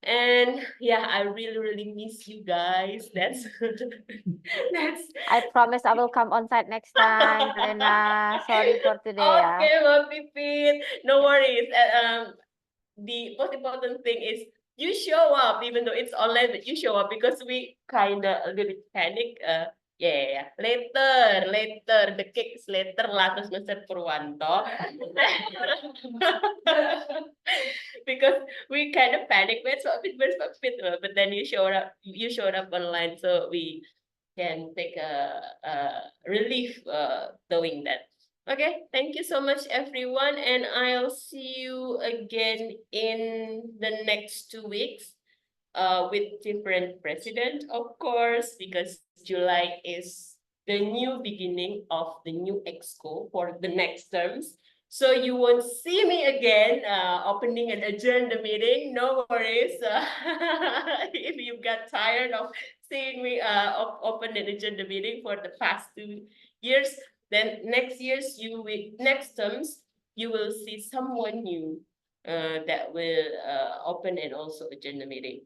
And yeah, I really miss you guys. That's I promise I will come on site next time, Lena. Sorry for today, yeah. okay, Mbak Pipit. No worries. The most important thing is you show up, even though it's online, but you show up because we kind of a little bit panic. Yeah. Later, the cake is later lah, terus Mr. Purwanto. Because we kind of panic, where's what fit, but then you showed up online, so we can take a relief doing that. Okay, thank you so much, everyone, and I'll see you again in the next 2 weeks, with different president, of course, because July is the new beginning of the new exco for the next terms. So you won't see me again opening and adjourn the meeting. No worries. If you got tired of seeing me open and adjourn the meeting for the past 2 years, then next terms you will see someone new that will open and also adjourn the meeting.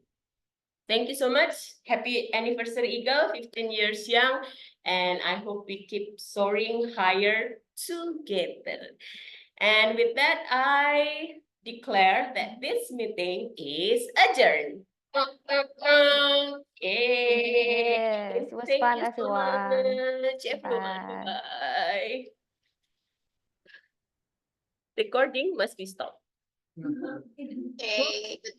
Thank you so much. Happy anniversary, Eagle, 15 years young, and I hope we keep soaring higher together. And with that, I declare that this meeting is adjourned. Okay. Yes, it was Thank fun, you so everyone. much, everyone. Bye. Bye. Recording must be stopped. Okay.